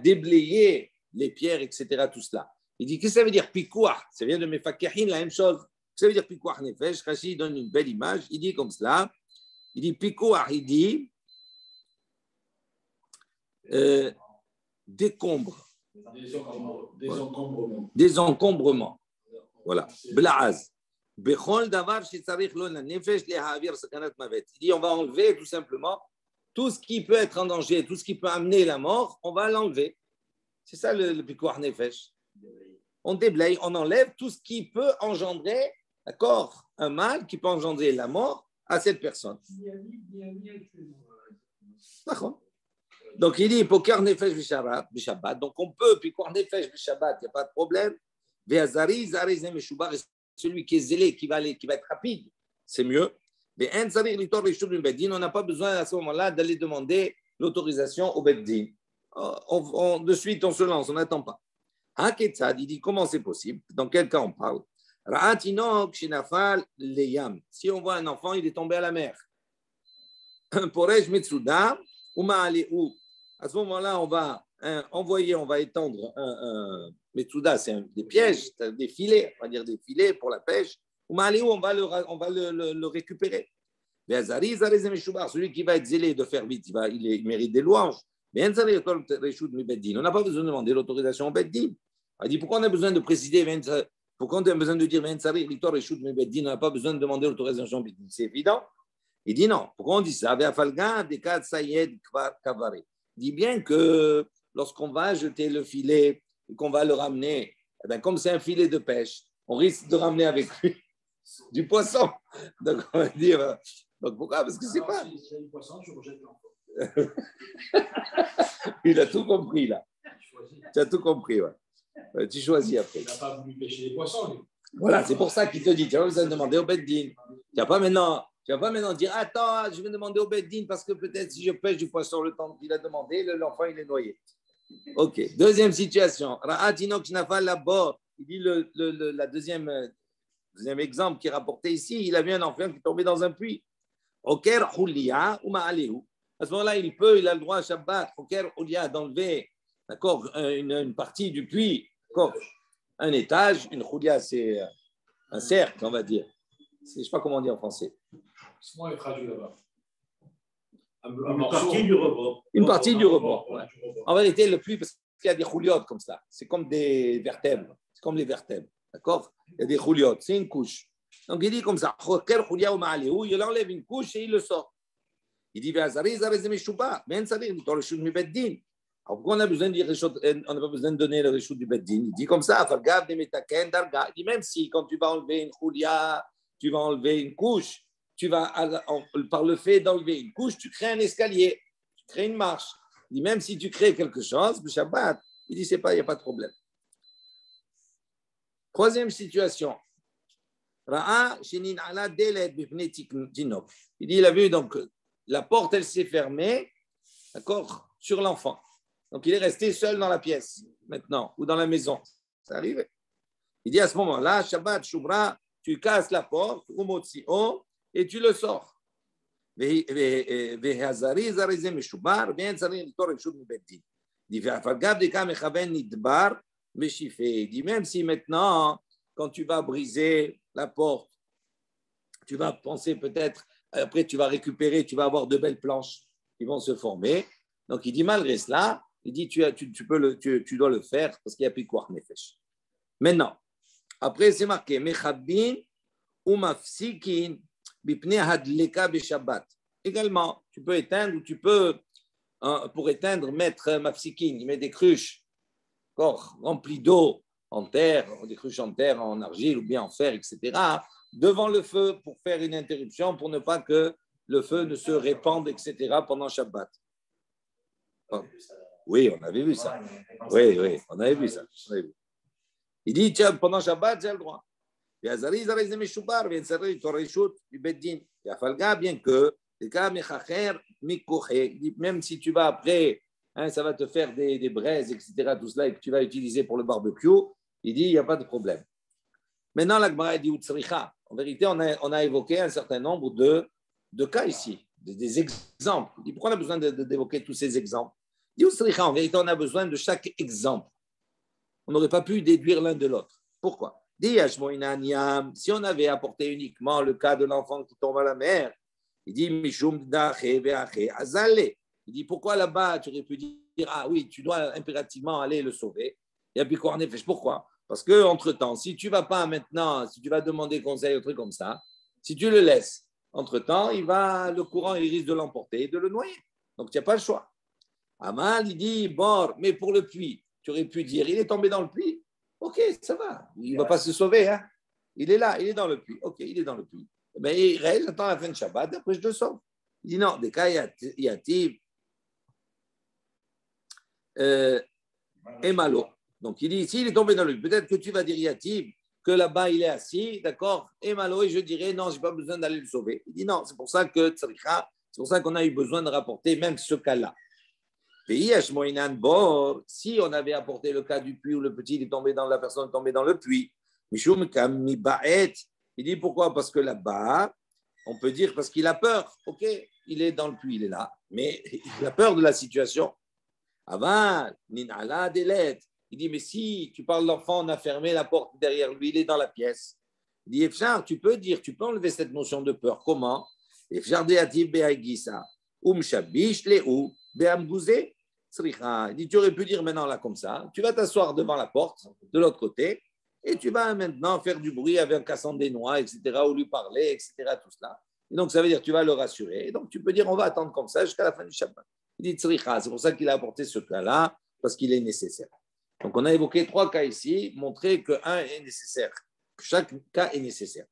déblayer les pierres, etc., tout cela. Il dit, qu'est-ce que ça veut dire Pikuach? Ça vient de Mefakehin, la même chose. Ça veut dire Pikuach Nefesh. Rashi donne une belle image. Il dit comme cela. Il dit Pikuach, il dit décombre. Désencombrement. Voilà. Blaaz. Bechol davar shetzarich lo nefesh lehavir sakanat mavet. Il dit, on va enlever tout simplement tout ce qui peut être en danger, tout ce qui peut amener la mort, on va l'enlever. C'est ça le Pikuach Nefesh. On déblaye, on enlève tout ce qui peut engendrer, d'accord, un mal qui peut engendrer la mort à cette personne. D'accord. Donc il dit Pikuach Nefesh B'Shabbat. Donc on peut Pikuach Nefesh B'Shabbat, il n'y a pas de problème. Ve'azari zari zem meshubar, celui qui est zélé, qui va être rapide, c'est mieux. On n'a pas besoin à ce moment-là d'aller demander l'autorisation au Beddin. De suite, on se lance, on n'attend pas. Il dit comment c'est possible? Dans quel cas on parle? Si on voit un enfant, il est tombé à la mer. Porej Metsuda, à ce moment-là, on va envoyer, on va étendre un Metsuda, c'est des pièges, des filets, on va dire des filets pour la pêche. On va le récupérer. Celui qui va être zélé de faire vite, il mérite des louanges. On n'a pas besoin de demander l'autorisation au Beddin. Il dit pourquoi on a besoin de préciser, pourquoi on a besoin de dire on n'a pas besoin de demander l'autorisation au Beddin. C'est évident. Il dit non. Pourquoi on dit ça? Il dit bien que lorsqu'on va jeter le filet et qu'on va le ramener, comme c'est un filet de pêche, on risque de ramener avec lui du poisson. Donc on va dire, donc pourquoi? Parce que c'est pas. Si c'est du poisson, je rejette l'enfant. Il a tout compris là. Tu as tout compris, ouais. Tu choisis après. Il n'a pas voulu pêcher les poissons, lui. Voilà, c'est pour ça qu'il te dit, tu vas besoin de demander au Beddin. Tu vas pas maintenant dire, attends, je vais demander au Beddin parce que peut-être si je pêche du poisson le temps qu'il a demandé, l'enfant il est noyé. Ok, deuxième situation. Il dit la deuxième exemple qui est rapporté ici, il a vu un enfant qui est tombé dans un puits. À ce moment-là, il a le droit à Shabbat, d'enlever, d'accord, une partie du puits, d'accord, un étage, une choulia, c'est un cercle, on va dire. Je ne sais pas comment on dit en français. C'est moi qui traduis là-bas. Une partie du rebord. Une partie du rebord. Ouais. En vérité, le puits, parce qu'il y a des chouliotes comme ça. C'est comme des vertèbres. C'est comme les vertèbres. D'accord? Il y a des chouliotes. C'est une couche. Donc, il dit comme ça. Il enlève une couche et il le sort. Il dit, alors pourquoi on a besoin de dire on n'a pas besoin de donner le réchout du Beddin? Il dit comme ça, il dit même si quand tu vas enlever une choulia, tu vas enlever une couche, par le fait d'enlever une couche, tu crées un escalier, tu crées une marche. Il dit même si tu crées quelque chose, le Shabbat, il dit il n'y a pas de problème. Troisième situation. Il dit il a vu donc la porte elle s'est fermée, d'accord, sur l'enfant. Donc, il est resté seul dans la pièce, maintenant, ou dans la maison. Ça arrive. Il dit à ce moment-là, Shabbat, Shubra, tu casses la porte, et tu le sors. Il dit, même si maintenant, quand tu vas briser la porte, tu vas penser peut-être, après tu vas récupérer, tu vas avoir de belles planches qui vont se former. Donc, il dit, malgré cela, il dit, tu dois le faire parce qu'il y a pikuach nefesh. Maintenant, après, c'est marqué, Mechabin ou mafsikin bipnei hadleka beshabbat. Également, tu peux éteindre ou tu peux, pour éteindre, mettre mafsikin, il met des cruches remplies d'eau en terre, des cruches en terre, en argile ou bien en fer, etc., devant le feu pour faire une interruption, pour ne pas que le feu ne se répande, etc., pendant Shabbat. Oui, on avait vu ça. Oui, on avait vu ça. Il dit, tiens, pendant Shabbat, j'ai le droit. Bien que, même si tu vas après, ça va te faire des braises, etc., tout cela, et que tu vas utiliser pour le barbecue, il dit, il n'y a pas de problème. Maintenant, la Gemara dit, en vérité, on a évoqué un certain nombre de cas ici, des exemples. Il dit, pourquoi on a besoin d'évoquer tous ces exemples? En vérité, on a besoin de chaque exemple. On n'aurait pas pu déduire l'un de l'autre. Pourquoi? Si on avait apporté uniquement le cas de l'enfant qui tombe à la mer, il dit il dit pourquoi là-bas tu aurais pu dire ah oui, tu dois impérativement aller le sauver. Et puis quoi en effet, pourquoi? Parce que entre-temps, si tu vas pas maintenant, si tu vas demander conseil ou truc comme ça, si tu le laisses, entre-temps, le courant il risque de l'emporter et de le noyer. Donc tu n'as pas le choix. Amal, il dit, bon, mais pour le puits, tu aurais pu dire, il est tombé dans le puits. Ok, ça va, il ne va pas se sauver. Hein. Il est là, il est dans le puits. Ok, il est dans le puits. Mais il reste, j'attends la fin de Shabbat, après je le sauve. Il dit non, des cas, il y a et malo. Donc il dit, s'il est tombé dans le puits, peut-être que tu vas dire Yativ, que là-bas il est assis, d'accord, et malo, et je dirais non, je n'ai pas besoin d'aller le sauver. Il dit non, c'est pour ça que c'est pour ça qu'on a eu besoin de rapporter même ce cas-là. Si on avait apporté le cas du puits où le petit est tombé dans la personne est tombée dans le puits, il dit pourquoi? Parce que là-bas, on peut dire parce qu'il a peur. Ok, il est dans le puits, il est là, mais il a peur de la situation. Avant, Ninala Delet. Il dit mais si tu parles de l'enfant, on a fermé la porte derrière lui, il est dans la pièce. Il dit Efchar, tu peux enlever cette notion de peur. Comment? Efchar deativ be'agisa umshabish le'u be'amgouzé. Il dit, tu aurais pu dire maintenant là comme ça, tu vas t'asseoir devant la porte de l'autre côté et tu vas maintenant faire du bruit avec un cassant des noix, etc., ou lui parler, etc., tout cela. Et donc ça veut dire tu vas le rassurer. Et donc tu peux dire on va attendre comme ça jusqu'à la fin du Shabbat. Il dit tzricha, c'est pour ça qu'il a apporté ce cas-là, parce qu'il est nécessaire. Donc on a évoqué 3 cas ici, montrer qu'un est nécessaire, que chaque cas est nécessaire.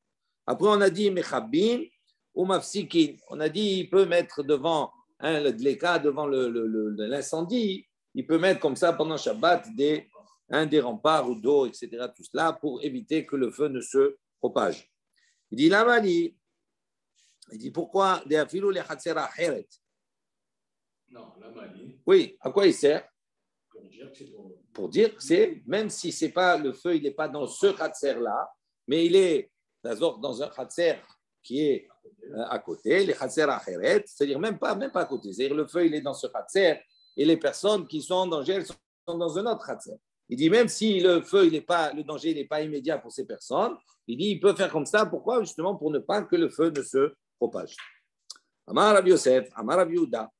Après on a dit mechabin ou mafsikin. On a dit il peut mettre devant le dleka, devant l'incendie, il peut mettre comme ça pendant Shabbat des remparts ou d'eau, etc., tout cela pour éviter que le feu ne se propage. Il dit là-bas, il dit pourquoi des afilou les chatzera heret? Non, là-bas, oui, à quoi il sert? Pour dire que c'est même si c'est pas le feu, il n'est pas dans ce chatzer-là, mais il est dans un chatzer qui est à côté, les chatzer acheret, c'est-à-dire même pas à côté, c'est-à-dire le feu il est dans ce chatzer et les personnes qui sont en danger elles sont dans un autre chatzer. Il dit même si le danger n'est pas immédiat pour ces personnes, il dit il peut faire comme ça, pourquoi? Justement pour ne pas que le feu ne se propage. Amar Rabbi Yosef, Amar Rabbi Yehuda.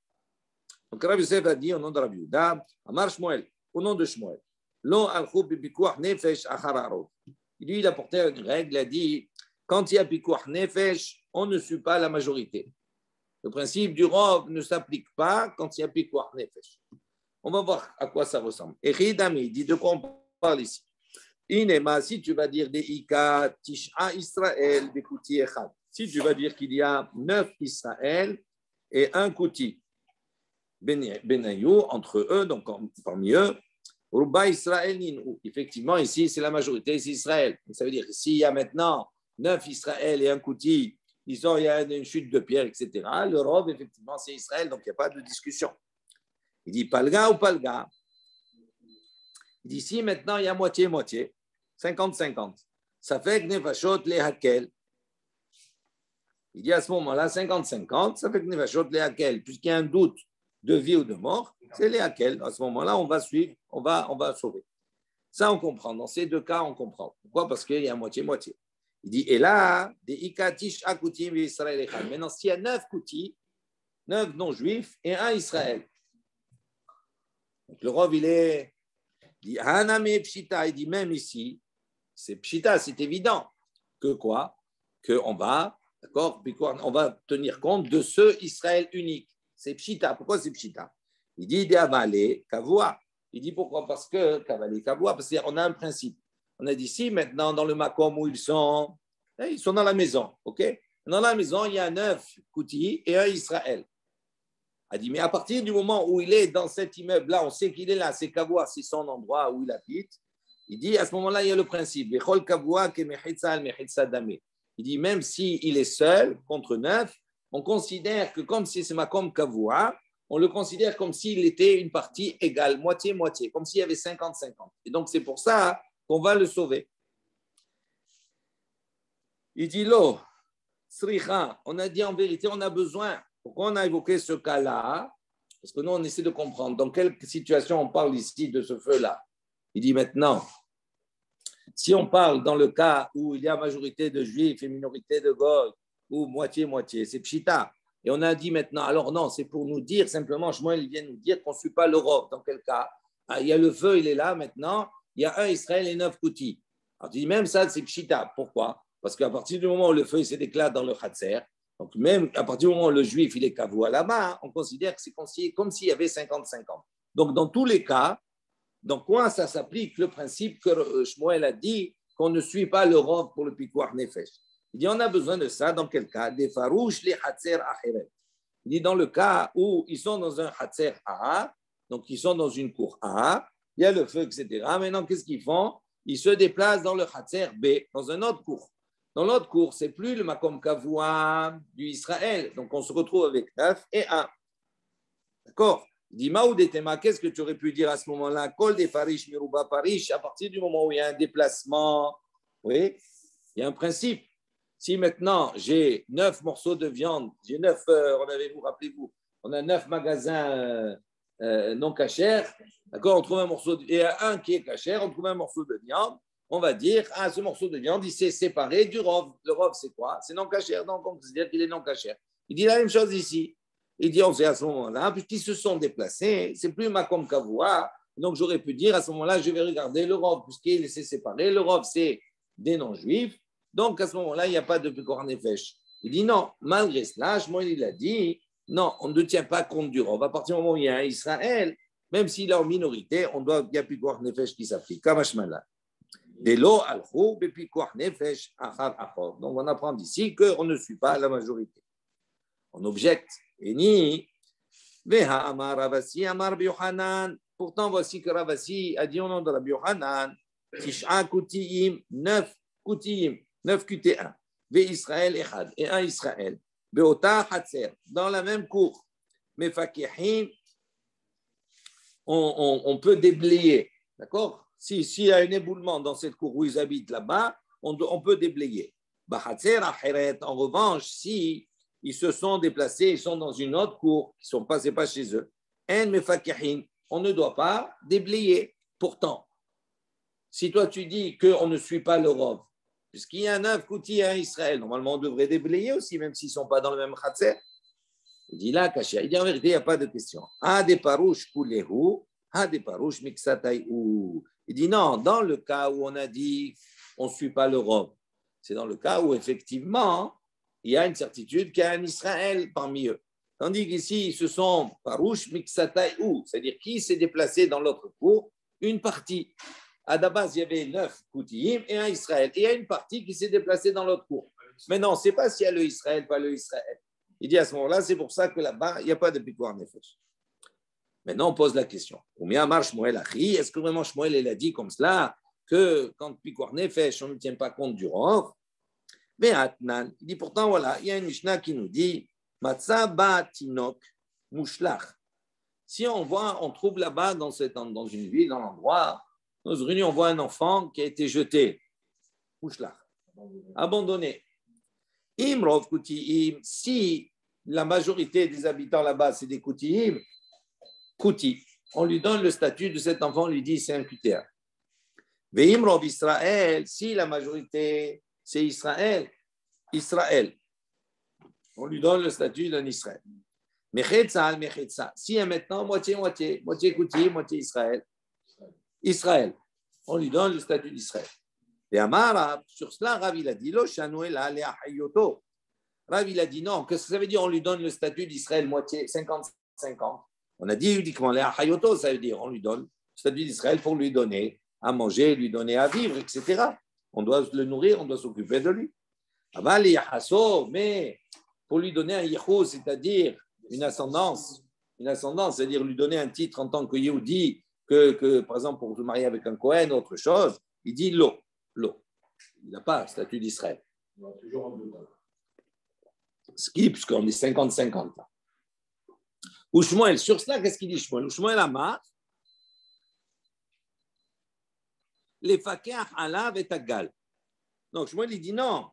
Donc Rabbi Yosef a dit au nom de Rabbi Yehuda, Amar Shmuel, au nom de Shmuel, Lo alchou bipikuach nefesh achararot. Lui il a porté une règle, il a dit quand il y a pikuach nefesh, on ne suit pas la majorité. Le principe du rov ne s'applique pas quand il y a pikuach nefesh. On va voir à quoi ça ressemble. Et Ridami dit de quoi on parle ici. Inema, si tu vas dire des Ika, Tisha Israël, des Kouti Echad. Si tu vas dire qu'il y a 9 Israël et un Kouti, Benayou, entre eux, donc parmi eux, Ruba Israël Ninou. Effectivement, ici, c'est la majorité, c'est Israël. Ça veut dire que s'il y a maintenant 9 Israël et un Kouti, il y a une chute de pierre, etc. Le rov, effectivement, c'est Israël, donc il n'y a pas de discussion. Il dit Palga ou Palga. Il dit ici, maintenant, il y a moitié-moitié, 50-50. Ça fait que Nefashot les Hakel. Il dit à ce moment-là, 50-50, ça fait que Nefashot les Hakel. Puisqu'il y a un doute de vie ou de mort, c'est les Hakel. À ce moment-là, on va suivre, on va sauver. Ça, on comprend. Dans ces deux cas, on comprend. Pourquoi? Parce qu'il y a moitié-moitié. Il dit, et là, des Ikatish Akutim Israël Echad. Maintenant, s'il y a 9 Koutis, 9 non-juifs et un Israël. Donc, le Rov, il dit, Haname Pshita, il dit, même ici, c'est Pshita, c'est évident. Que quoi? Qu'on va, d'accord, on va tenir compte de ce Israël unique. C'est Pshita. Pourquoi c'est Pshita? Il dit, Deavale, Kavua. Il dit, pourquoi? Parce que, Kavale, Kavua, parce qu'on a un principe. On a dit ici, maintenant, dans le Makom où ils sont dans la maison, ok? Dans la maison, il y a 9 Koutis et un Israël. A dit, mais à partir du moment où il est dans cet immeuble-là, on sait qu'il est là, c'est Kavua, c'est son endroit où il habite. Il dit, à ce moment-là, il y a le principe. Il dit, même s'il est seul contre 9, on considère que comme si c'est Makom Kavua, on le considère comme s'il était une partie égale, moitié-moitié, comme s'il y avait 50-50. Et donc, c'est pour ça qu'on va le sauver. Il dit, Lo, Sricha, on a dit en vérité, on a besoin. Pourquoi on a évoqué ce cas-là? Parce que nous, on essaie de comprendre dans quelle situation on parle ici de ce feu-là. Il dit maintenant, si on parle dans le cas où il y a majorité de juifs et minorité de goy, ou moitié-moitié, c'est pshita. Et on a dit maintenant, alors non, c'est pour nous dire simplement, Shmuel, il vient nous dire qu'on ne suit pas l'Europe. Dans quel cas? Il y a le feu, il est là maintenant, il y a un Israël et 9 Koutis. Alors tu dis, même ça, c'est pshita. Pourquoi? Parce qu'à partir du moment où le feu s'éclate dans le Khatser, donc même à partir du moment où le juif il est kavua là-bas, on considère que c'est comme s'il y avait 50-50. Donc dans tous les cas, dans quoi ça s'applique le principe que Shmuel a dit qu'on ne suit pas le rov pour le pikuach nefesh? Il dit on a besoin de ça dans quel cas? Des farouches les hatser acheret. Il dit dans le cas où ils sont dans un hatser A, donc ils sont dans une cour A, il y a le feu, etc. Maintenant, qu'est-ce qu'ils font? Ils se déplacent dans le hatser B, dans un autre cour. Dans l'autre cours, ce n'est plus le Makom Kavua du Israël. Donc, on se retrouve avec 9 et 1. D'accord? Il dit, Maoudetema, qu'est-ce que tu aurais pu dire à ce moment-là? Kol des Farish, Mirouba Farish, à partir du moment où il y a un déplacement, oui, il y a un principe. Si maintenant, j'ai 9 morceaux de viande, j'ai 9, rappelez-vous, on a 9 magasins non cachers, d'accord? On trouve un morceau, et un qui est cacher, on trouve un morceau de viande. On va dire, ce morceau de viande, il s'est séparé du rov. Le rov, c'est quoi? C'est non cachère, donc on considère qu'il est non cachère. Il dit la même chose ici. Il dit, on sait à ce moment-là, puisqu'ils se sont déplacés, c'est plus Makom Kavua, donc j'aurais pu dire, à ce moment-là, je vais regarder le rov, puisqu'il s'est séparé. Le rov, c'est des non-juifs, donc à ce moment-là, il n'y a pas de pikuach nefesh. Il dit non, malgré cela, Shmuel, il a dit, non, on ne tient pas compte du rov. À partir du moment où il y a un Israël, même s'il est en minorité, il y a pikuach nefesh qui s'applique, comme Hashmala. Donc on apprend d'ici qu'on ne suit pas la majorité. On objecte. Pourtant, voici que Ravasi a dit au nom de Rabbi Yochanan, 9 Kutiyim, 9 QT1, Ve Israël Echad, et un Israël, Beota Hatzer, dans la même cour. Mais Fakihim, on peut déblayer, d'accord? S'il y a un éboulement dans cette cour où ils habitent là-bas, on peut déblayer. En revanche, si ils se sont déplacés, ils sont dans une autre cour, ils sont pas, c'est pas chez eux. On ne doit pas déblayer. Pourtant, si toi tu dis qu'on ne suit pas le rov, puisqu'il y a 9 Koutis à Israël, normalement on devrait déblayer aussi, même s'ils ne sont pas dans le même khatser. Il dit là, Kachia, il dit en vérité, il n'y a pas de question. Des parouches kulehu, des parouches mixataïou. Il dit non, dans le cas où on a dit on ne suit pas le rov, c'est dans le cas où effectivement il y a une certitude qu'il y a un Israël parmi eux. Tandis qu'ici, ce sont Parouche, Miksataï ou, c'est-à-dire qui s'est déplacé dans l'autre cour, une partie. À la base, il y avait 9 Koutiyim et un Israël. Et il y a une partie qui s'est déplacée dans l'autre cour. Mais non, on ne sait pas s'il y a le Israël, pas le Israël. Il dit à ce moment-là, c'est pour ça que là-bas, il n'y a pas de Pikuar Nefesh. Maintenant, on pose la question. Combien marche Shmuel Achi? Est-ce que vraiment Shmuel il a dit comme cela que quand Pikuar Nefesh, on ne tient pas compte du Rov? Mais Atnan, il dit pourtant, voilà, il y a une Mishnah qui nous dit Matzah ba tinok mushlach. Si on voit, on trouve là-bas dans une ville, dans l'endroit, dans une réunion, on voit un enfant qui a été jeté, mushlach, abandonné. Imrov Koutiyim, si la majorité des habitants là-bas, c'est des Koutiyim, Kouti, on lui donne le statut de cet enfant, on lui dit c'est un QTR. Veimrov Israël, si la majorité c'est Israël, Israël, on lui donne le statut d'un Israël. Mechetza, si est maintenant moitié Kouti, moitié Israël, Israël, on lui donne le statut d'Israël. Et Amara, sur cela, Rav il a dit, Rav il a dit non, qu'est-ce que ça veut dire on lui donne le statut d'Israël moitié, 50-50. On a dit uniquement les Achayoto, ça veut dire on lui donne le statut d'Israël pour lui donner à manger, lui donner à vivre, etc. On doit le nourrir, on doit s'occuper de lui. Mais pour lui donner un yichou, c'est-à-dire une ascendance, c'est-à-dire lui donner un titre en tant que Yehudi, que par exemple pour se marier avec un Kohen, autre chose, il dit l'eau. Il n'a pas le statut d'Israël. Toujours en deux temps. Ce qui, puisqu'on est 50-50. Ou Shmuel, sur cela, qu'est-ce qu'il dit Shmuel? Shmuel Amar, les fakir alav et tagal. Donc Shmuel, il dit non.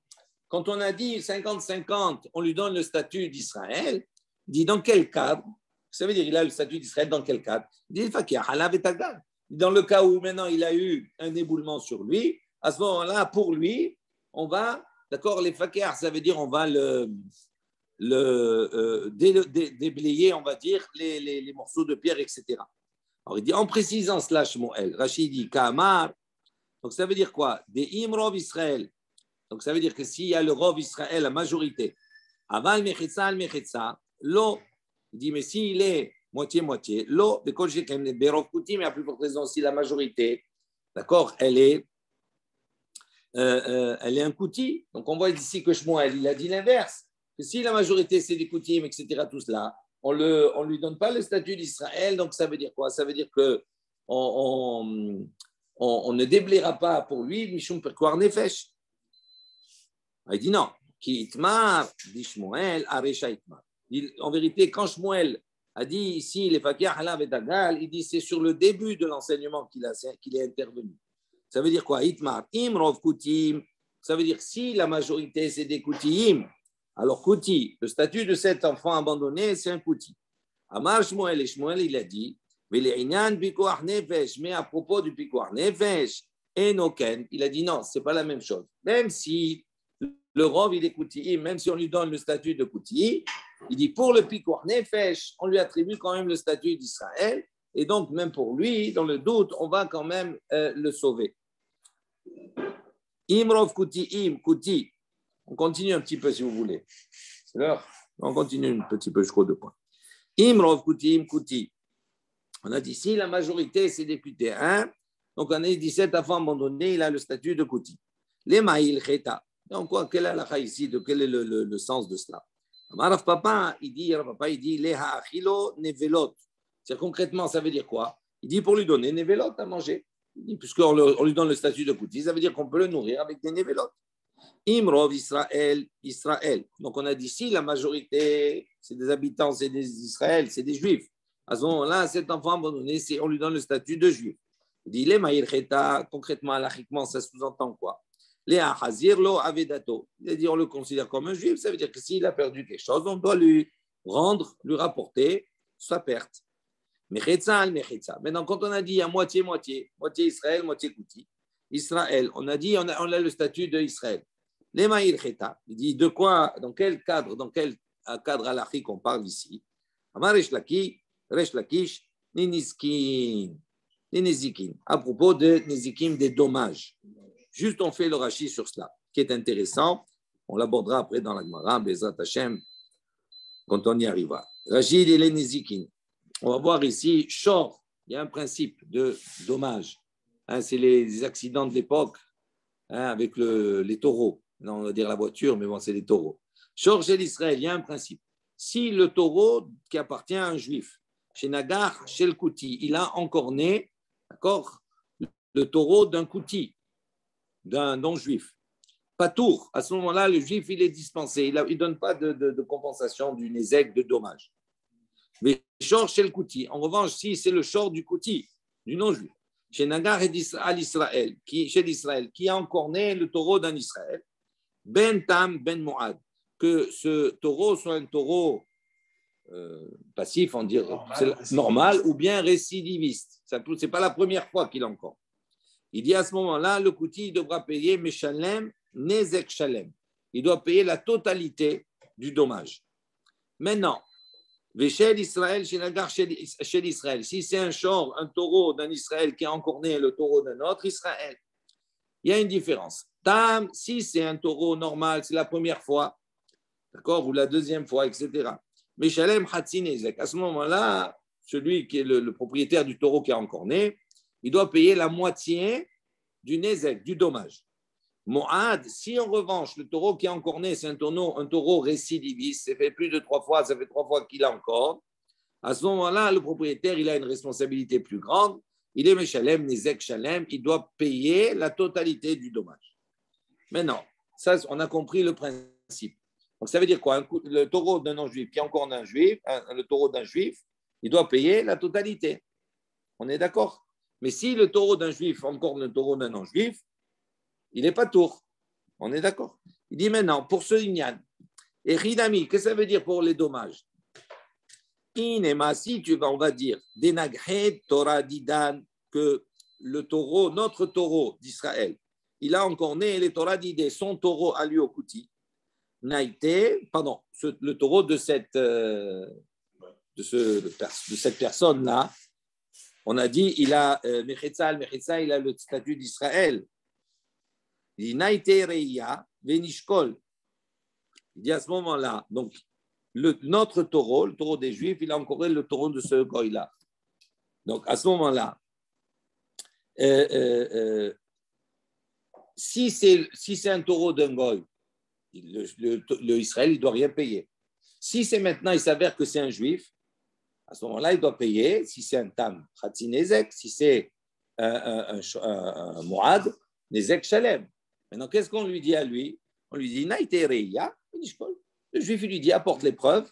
Quand on a dit 50-50, on lui donne le statut d'Israël, il dit dans quel cadre? Ça veut dire il a le statut d'Israël dans quel cadre? Il dit le fakir alav et tagal. Dans le cas où maintenant il a eu un éboulement sur lui, à ce moment-là, pour lui, on va, d'accord, les fakir, ça veut dire on va déblayer, on va dire, les morceaux de pierre, etc. Alors il dit, en précisant cela, Shmuel, Rachid dit, Kamar, donc ça veut dire quoi? Des Imrov Israël. Donc ça veut dire que s'il y a le Rov Israël, la majorité, Aval Mechetza al Mechetza, l'eau, il dit, mais s'il est moitié-moitié, l'eau, mais à plus forte raison, si la majorité, d'accord, elle est un kouti. Donc on voit ici que Shmuel, il a dit l'inverse. Que si la majorité c'est des koutim, etc., tout cela, on ne lui donne pas le statut d'Israël. Donc ça veut dire quoi? Ça veut dire que on ne déblayera pas pour lui Mishum Perkoar Nefesh. Il dit non. Ki itmar, dit Shmuel, Aresha itmar. En vérité, quand Shmuel a dit ici les fakir halav et tagal, il dit c'est sur le début de l'enseignement qu'il est intervenu. Ça veut dire quoi? Itmar, imrov kutim. Ça veut dire si la majorité c'est des kutim, alors kouti, le statut de cet enfant abandonné, c'est un kouti. Amar Shmuel, et Shmuel il a dit, mais à propos du pikuar nefesh, enoken, il a dit non, c'est pas la même chose. Même si le rov il est kouti, même si on lui donne le statut de kouti, il dit pour le pikuar nefesh, on lui attribue quand même le statut d'Israël, et donc même pour lui, dans le doute, on va quand même le sauver. Imrov kouti, kouti. On continue un petit peu si vous voulez. C'est l'heure. On continue un petit peu jusqu'aux 2 points. Imrov kouti, kouti. On a dit si la majorité c'est des QT1, donc en année 17 avant abandonné, il a le statut de kouti. Les maïl cheta. Donc quoi, quelle est la ici, quel est le sens de cela? Rav Papa, il dit les ha'achilo nevelot. C'est concrètement, ça veut dire quoi? Il dit pour lui donner nevelot à manger. Puisqu'on lui donne le statut de kouti, ça veut dire qu'on peut le nourrir avec des nevelot. Imrov Israël. Donc on a dit si la majorité, c'est des habitants, c'est des Israël, c'est des Juifs. À ce moment-là, cet enfant abandonné, on lui donne le statut de Juif. Il dit les maïr cheta, concrètement, alachiquement, ça sous-entend quoi? Les ahazir lo avedato. C'est-à-dire on le considère comme un Juif, ça veut dire que s'il a perdu quelque chose, on doit lui rapporter sa perte. Mechetza. Maintenant, quand on a dit à moitié Israël, moitié Kouti, Israël, on a dit on a le statut d'Israël. Les maïr cheta, il dit de quoi, dans quel cadre halachique on parle ici? Amar Resh Lakish, Nizikin, à propos de Nizikim, des dommages. Juste on fait le Rashi sur cela, qui est intéressant. On l'abordera après dans la Gemara, Bezrat Hashem, quand on y arrivera. Rachid et les Nézikin. On va voir ici, Shor, il y a un principe de dommage. Hein, c'est les accidents de l'époque avec les taureaux. Non, on va dire la voiture, mais bon, c'est les taureaux. Shor chez l'Israël, il y a un principe. Si le taureau qui appartient à un juif, chez Nagar, chez le Kouti, il a encorné, d'accord, le taureau d'un Kouti, d'un non-juif. Patour, à ce moment-là, le juif, il est dispensé. Il ne donne pas de compensation du nézek, de dommage. Mais shor chez le Kouti. En revanche, si c'est le shor du Kouti, du non-juif, chez Nagar et l'Israël, chez l'Israël, qui a encorné le taureau d'un Israël, ben tam, ben moad, que ce taureau soit un taureau passif, on dirait normal, ou bien récidiviste. Ce n'est pas la première fois qu'il encore. Il dit à ce moment-là, le Kouti devra payer Meshalem, Nezek Shalem. Il doit payer la totalité du dommage. Maintenant, chez l'Israël, chez l'Israël, si c'est un shor, un taureau d'un Israël qui a encorné le taureau d'un autre Israël, il y a une différence. Tam, si c'est un taureau normal, c'est la première fois, d'accord, ou la deuxième fois, etc. Mais Shalem Hatzi Nezek, à ce moment-là, celui qui est le propriétaire du taureau qui a encorné, il doit payer la moitié du Nezek, du dommage. Moad, si en revanche, le taureau qui a encorné, c'est un taureau récidiviste, c'est fait plus de 3 fois, ça fait 3 fois qu'il a encore, à ce moment-là, le propriétaire, il a une responsabilité plus grande, il est Meshalem, Nezek Shalem, il doit payer la totalité du dommage. Maintenant, ça, on a compris le principe. Donc, ça veut dire quoi? Le taureau d'un non-juif qui encorne un juif, le taureau d'un juif, il doit payer la totalité. On est d'accord? Mais si le taureau d'un juif encorne le taureau d'un non-juif, il n'est pas tour. On est d'accord? Il dit maintenant, pour ce Inyan, et Ridami, qu'est-ce que ça veut dire pour les dommages? Si on va dire, Denaghe Torah Didan, que le taureau, notre taureau d'Israël, il a encorné les Torah d'idée, son taureau à lui au Kouti, le taureau de cette personne-là, on a dit, il a Mechetzal, il a le statut d'Israël. Il dit Naïté Reia, Venishkol. Il dit à ce moment-là, donc, notre taureau, le taureau des Juifs, il a encorné le taureau de ce goy-là. Donc, à ce moment-là, si c'est un taureau d'un goy, le Israël, il ne doit rien payer. Si c'est maintenant, il s'avère que c'est un juif, à ce moment-là, il doit payer. Si c'est un tam, Khatsi Nezek, si c'est un Moad, Nezek Shalem. Maintenant, qu'est-ce qu'on lui dit à lui? On lui dit Naïte Reia, le juif, il lui dit apporte les preuves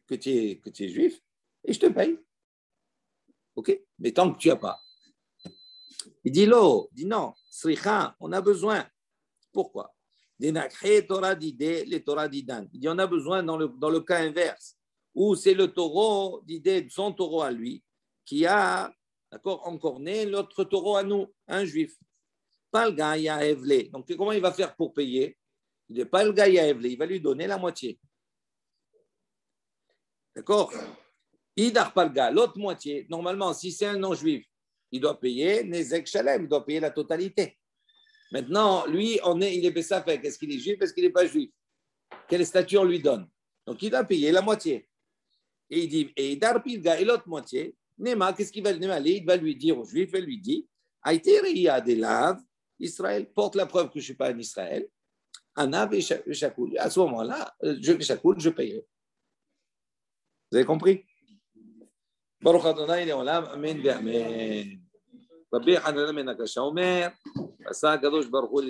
que tu es juif et je te paye. Ok? Mais tant que tu n'as pas. Il dit non, Sricha, on a besoin. Pourquoi? Les Torah d'idée, les Torah d'Idan. Il dit on a besoin dans le cas inverse, où c'est le taureau d'idée, son taureau à lui, qui a encorné l'autre taureau à nous, un juif. Pas le gars, il y a Evlé. Donc comment il va faire pour payer? Il n'est pas le gars, il y a Evlé. Il va lui donner la moitié. D'accord? Idar Palga, l'autre moitié. Normalement, si c'est un non-juif, il doit payer Nezek Shalem, il doit payer la totalité. Maintenant, lui, il est Bessafek. Est-ce qu'il est juif? Est-ce qu'il n'est pas juif? Quel statut on lui donne? Donc, il doit payer la moitié. Et il dit, et Idar Palga, et l'autre moitié, Nema, qu'est-ce qu'il va aller? Il va lui dire au juif, il lui dit, Aïteria de Lav, Israël, porte la preuve que je ne suis pas en Israël. Anav et Shakoul. À ce moment-là, je payerai. Vous avez compris? Baruch Adonai Leolam, Amen ve'Amen. Rabbi Hanan ben Akasha Omer, Asa Kadosh Baruch Hu